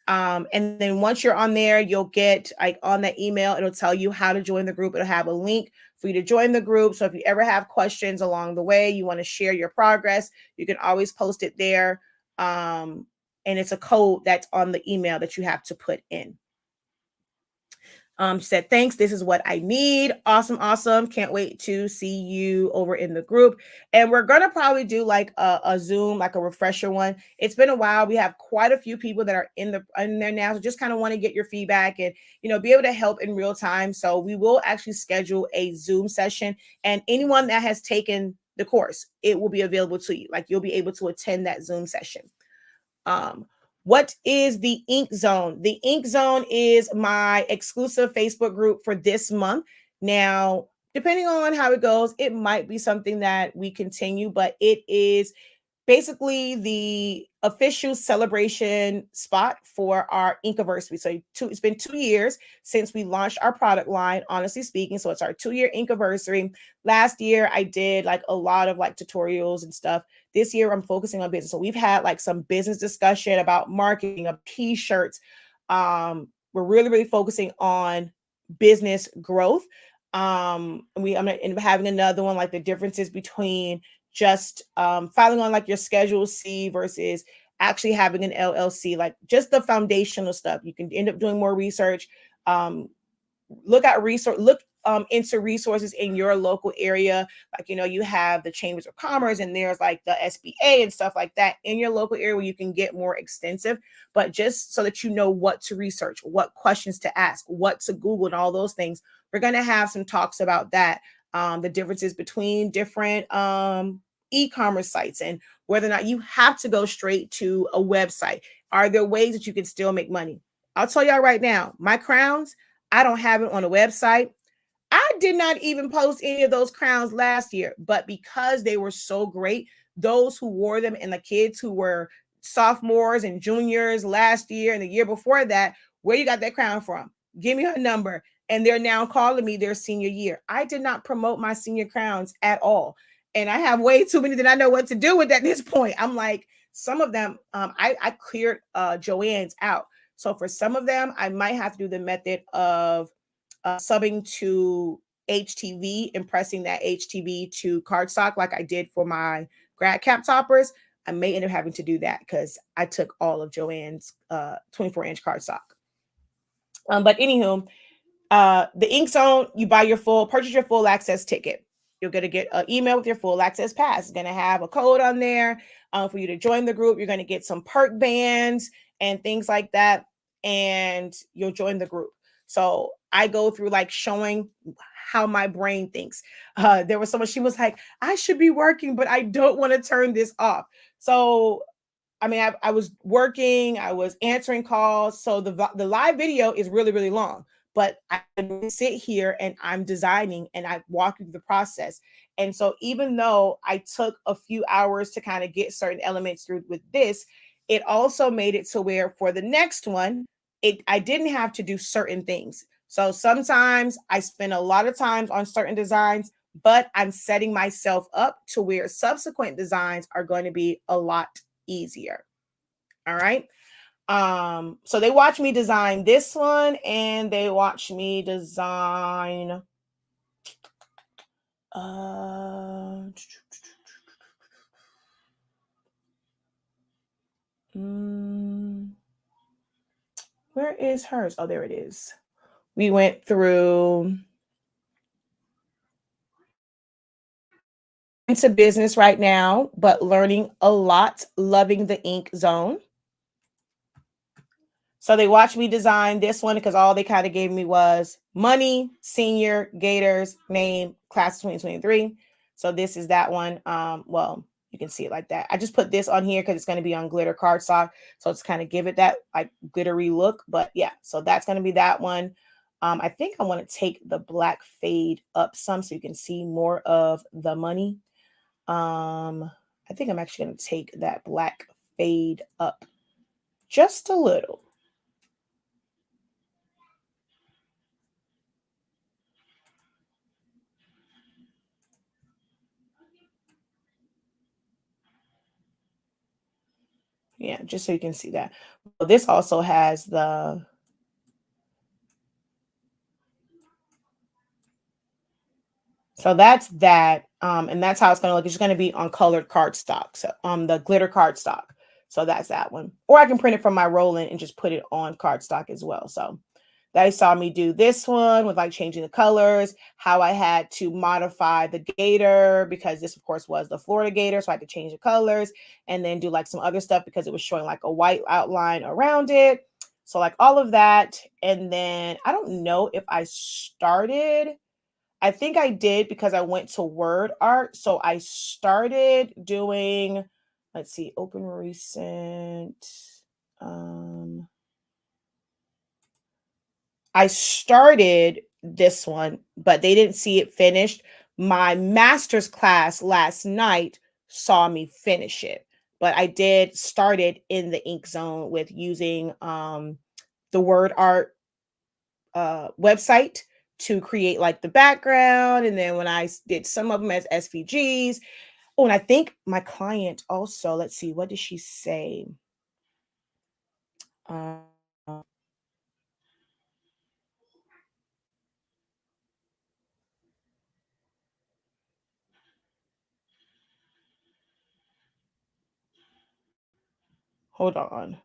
And then once you're on there, you'll get like on that email, it'll tell you how to join the group. It'll have a link for you to join the group. So if you ever have questions along the way, you want to share your progress, you can always post it there. And it's a code that's on the email that you have to put in. She said, thanks. This is what I need. Awesome. Awesome. Can't wait to see you over in the group. And we're going to probably do like a Zoom, like a refresher one. It's been a while. We have quite a few people that are in there now. So just kind of want to get your feedback and, be able to help in real time. So we will actually schedule a Zoom session, and anyone that has taken the course, it will be available to you. Like you'll be able to attend that Zoom session. What is the Ink Zone? The Ink Zone is my exclusive Facebook group for this month. Now, depending on how it goes, it might be something that we continue, but it is basically the official celebration spot for our Inkiversary. So it's been 2 years since we launched our product line, honestly speaking. So it's our 2-year Inkiversary. Last year, I did like a lot of like tutorials and stuff. This year, I'm focusing on business. So we've had like some business discussion about marketing of t-shirts. We're really, really focusing on business growth. I'm gonna end up having another one, like the differences between just filing on like your Schedule C versus actually having an LLC, like just the foundational stuff. You can end up doing more research. Look into resources in your local area. Like, you have the chambers of commerce, and there's like the SBA and stuff like that in your local area where you can get more extensive, but just so that you know what to research, what questions to ask, what to Google, and all those things. We're going to have some talks about that. The differences between different e-commerce sites, and whether or not you have to go straight to a website. Are there ways that you can still make money? I'll tell y'all right now, my crowns, I don't have it on a website. I did not even post any of those crowns last year, but because they were so great, those who wore them and the kids who were sophomores and juniors last year and the year before that, where you got that crown from? Give me her number. And they're now calling me their senior year. I did not promote my senior crowns at all. And I have way too many that I know what to do with at this point. I'm like, some of them, I cleared Joanne's out. So for some of them, I might have to do the method of subbing to HTV and pressing that HTV to cardstock like I did for my grad cap toppers. I may end up having to do that because I took all of Joanne's 24-inch cardstock. But anywho, the Ink Zone, you purchase your full access ticket. You're going to get an email with your full access pass. It's going to have a code on there for you to join the group. You're going to get some perk bands and things like that, and you'll join the group. So I go through like showing how my brain thinks. There was someone, she was like, I should be working, but I don't want to turn this off. So I mean, I was working, I was answering calls. So the live video is really, really long, but I sit here and I'm designing and I walk through the process. And so even though I took a few hours to kind of get certain elements through with this, it also made it to where for the next one, I didn't have to do certain things. So sometimes I spend a lot of time on certain designs, but I'm setting myself up to where subsequent designs are going to be a lot easier. All right. So they watch me design this one, and they watch me design where is hers? Oh, there it is. We went through into business right now, but learning a lot, loving the Ink Zone. So they watched me design this one because all they kind of gave me was money, senior, Gators, name, class 2023. So this is that one. Well, you can see it like that. I just put this on here because it's going to be on glitter cardstock. So it's kind of give it that like glittery look. But yeah, so that's going to be that one. I think I want to take the black fade up some so you can see more of the money. I think I'm actually going to take that black fade up just a little. Yeah, just so you can see that. Well, this also has the so that's that. And that's how it's gonna look. It's just gonna be on colored cardstock. So the glitter cardstock. So that's that one. Or I can print it from my roll-in and just put it on cardstock as well. So they saw me do this one with like changing the colors, how I had to modify the gator because this, of course, was the Florida gator. So I had to change the colors and then do like some other stuff because it was showing like a white outline around it. So like all of that. And then I don't know if I started. I think I did because I went to word art. So I started doing, let's see, open recent. Um, I started this one, but they didn't see it finished. My master's class last night saw me finish it, but I did start it in the ink zone with using the word art website to create like the background. And then when I did some of them as SVGs. Oh, and I think my client also, let's see, what did she say? Uh, hold on.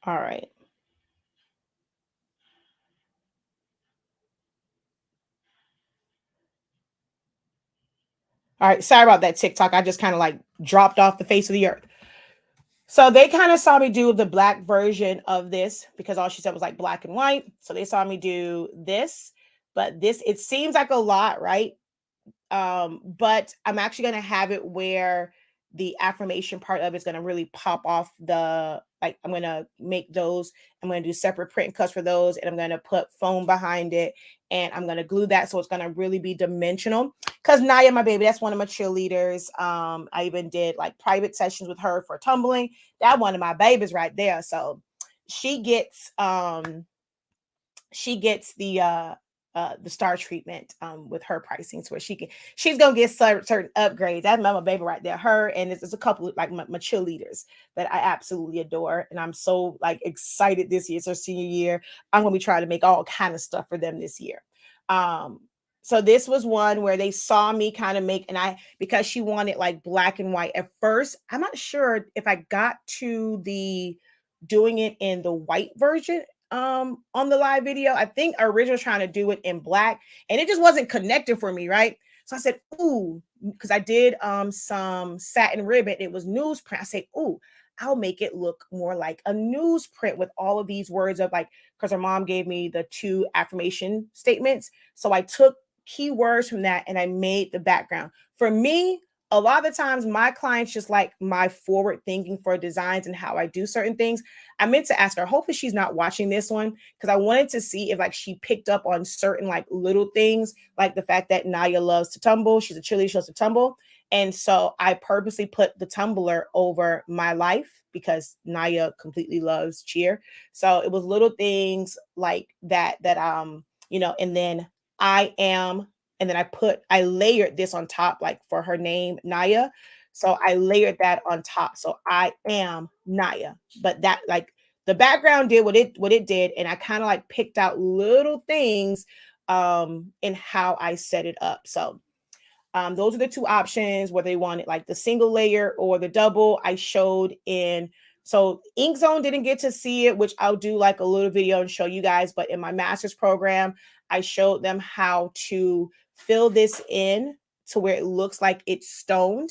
All right. All right. Sorry about that TikTok. I just kind of like dropped off the face of the earth. So they kind of saw me do the black version of this because all she said was like black and white. So they saw me do this, but this, it seems like a lot, right? But I'm actually going to have it where the affirmation part of it's going to really pop off the like I'm going to make those. I'm going to do separate print cuts for those, and I'm going to put foam behind it, and I'm going to glue that so it's going to really be dimensional. Because Naya, my baby, that's one of my cheerleaders. I even did like private sessions with her for tumbling. That one of my babies right there. So she gets the star treatment with her pricing, so where she's gonna get certain upgrades. That's my baby right there. Her and there's a couple of like my cheerleaders that I absolutely adore, and I'm so like excited. This year, it's her senior year. I'm gonna be trying to make all kind of stuff for them this year. Um, so this was one where they saw me kind of make, and I because she wanted like black and white at first. I'm not sure if I got to the doing it in the white version on the live video. I think original trying to do it in black and it just wasn't connected for me, right? So I said, ooh, because I did some satin ribbon, it was newsprint. I said, ooh, I'll make it look more like a newsprint with all of these words of like, because her mom gave me the 2 affirmation statements. So I took keywords from that and I made the background. For me, a lot of the times my clients just like my forward thinking for designs and how I do certain things. I meant to ask her, hopefully she's not watching this one because I wanted to see if like she picked up on certain like little things, like the fact that Naya loves to tumble. She's a cheerleader, she loves to tumble. And so I purposely put the tumbler over my life because Naya completely loves cheer. So it was little things like that, and then I am, and then I layered this on top, like for her name, Naya. So I layered that on top. So I am Naya. But that like the background did what it did. And I kind of like picked out little things in how I set it up. So those are the 2 options, whether they wanted like the single layer or the double. I showed in, so Ink Zone didn't get to see it, which I'll do like a little video and show you guys. But in my master's program, I showed them how to fill this in to where it looks like it's stoned.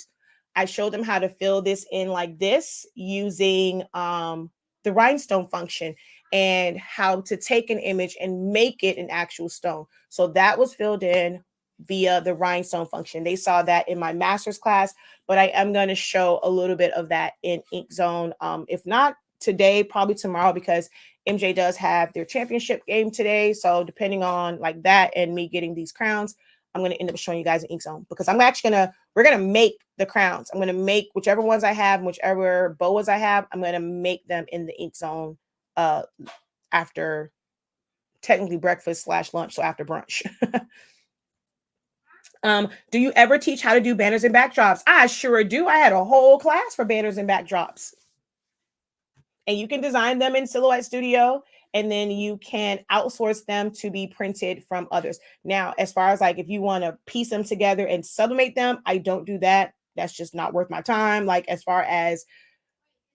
I showed them how to fill this in like this using the rhinestone function. and how to take an image and make it an actual stone. So that was filled in via the rhinestone function. They saw that in my master's class, but I am going to show a little bit of that in InkZone. If not today, probably tomorrow, because MJ does have their championship game today. So depending on like that and me getting these crowns, I'm going to end up showing you guys in InkZone, because I'm actually we're going to make the crowns. I'm going to make whichever ones I have, whichever boas I have, I'm going to make them in the InkZone after technically breakfast / lunch. So after brunch. Do you ever teach how to do banners and backdrops? I sure do. I had a whole class for banners and backdrops. And you can design them in Silhouette Studio, and then you can outsource them to be printed from others. Now, as far as like if you want to piece them together and sublimate them, I don't do that. That's just not worth my time. Like as far as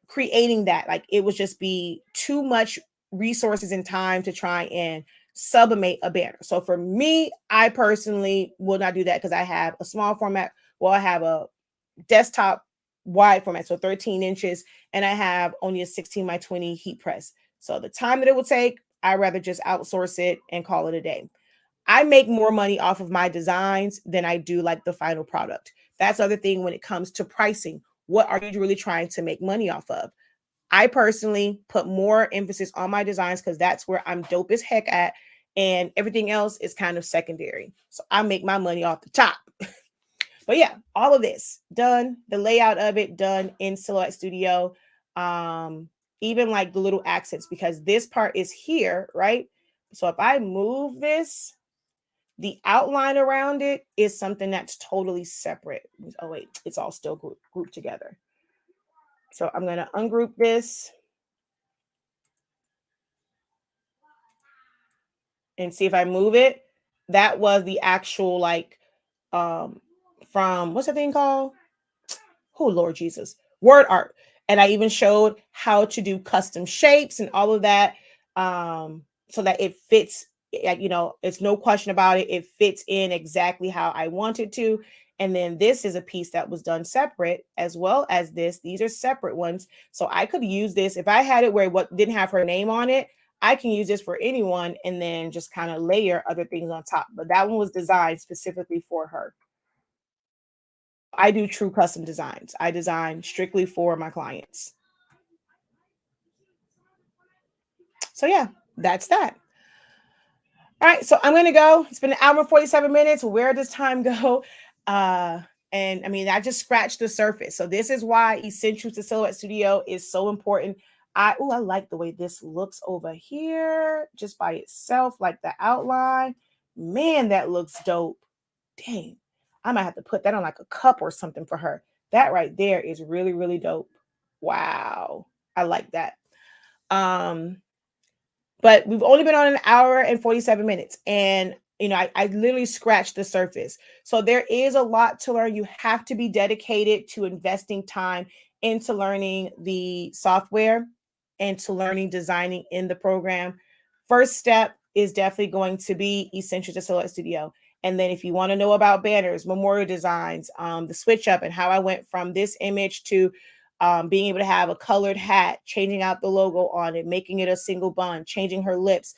creating that, like it would just be too much resources and time to try and sublimate a banner. So for me, I personally will not do that, because I have a small format. Well, I have a desktop wide format, so 13 inches, and I have only a 16 by 20 heat press. So the time that it will take, I'd rather just outsource it and call it a day. I make more money off of my designs than I do like the final product. That's the other thing when it comes to pricing. What are you really trying to make money off of? I personally put more emphasis on my designs, because that's where I'm dope as heck at, and everything else is kind of secondary. So I make my money off the top. But yeah, all of this done, the layout of it done in Silhouette Studio. Even like the little accents, because this part is here, right? So if I move this, the outline around it is something that's totally separate. Oh wait, it's all still grouped together. So I'm going to ungroup this and see if I move it. That was the actual like from what's that thing called? Oh Lord Jesus, word art. And I even showed how to do custom shapes and all of that, so that it fits. It's no question about it. It fits in exactly how I want it to. And then this is a piece that was done separate, as well as this. These are separate ones. So I could use this if I had it where what didn't have her name on it. I can use this for anyone and then just kind of layer other things on top. But that one was designed specifically for her. I do true custom designs. I design strictly for my clients. So yeah, that's that. All right, so I'm gonna go. It's been an hour and 47 minutes. Where does time go? And I mean, I just scratched the surface. So this is why Essentials to Silhouette Studio is so important. I like the way this looks over here, just by itself, like the outline. Man, that looks dope. Dang, I might have to put that on like a cup or something for her. That right there is really, really dope. Wow, I like that. But we've only been on an hour and 47 minutes. And, I literally scratched the surface. So there is a lot to learn. You have to be dedicated to investing time into learning the software and to learning designing in the program. First step is definitely going to be Essentials to Silhouette Studio. And then if you want to know about banners, memorial designs, the switch up and how I went from this image to being able to have a colored hat, changing out the logo on it, making it a single bun, changing her lips,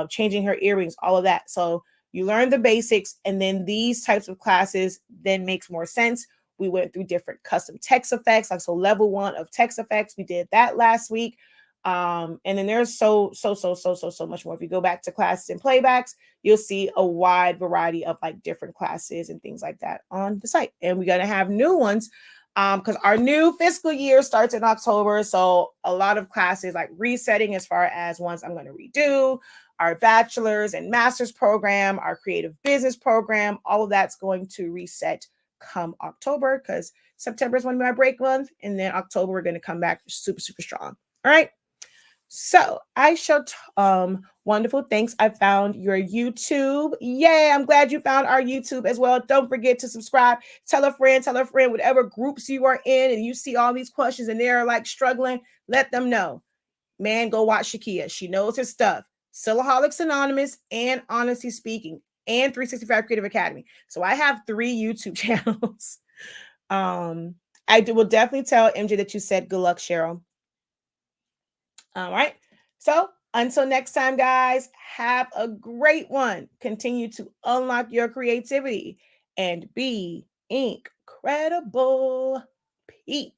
changing her earrings, all of that. So you learn the basics, and then these types of classes then makes more sense. We went through different custom text effects, like so level 1 of text effects. We did that last week. And then there's so much more. If you go back to classes and playbacks, you'll see a wide variety of like different classes and things like that on the site. And we're going to have new ones because our new fiscal year starts in October. So a lot of classes like resetting as far as ones I'm going to redo, our bachelor's and master's program, our creative business program, all of that's going to reset come October, because September is one of my break month. And then October, we're going to come back super, super strong. All right. So I showed wonderful. Thanks. I found your YouTube. Yay. I'm glad you found our YouTube as well. Don't forget to subscribe. Tell a friend, whatever groups you are in and you see all these questions and they're like struggling, let them know. Man, go watch Shakia. She knows her stuff. Sillaholics Anonymous and Honestly Speaking and 365 Creative Academy. So I have 3 YouTube channels. Will definitely tell MJ that you said good luck, Cheryl. All right. So Until next time, guys, have a great one. Continue to unlock your creativity and be incredible. Peace.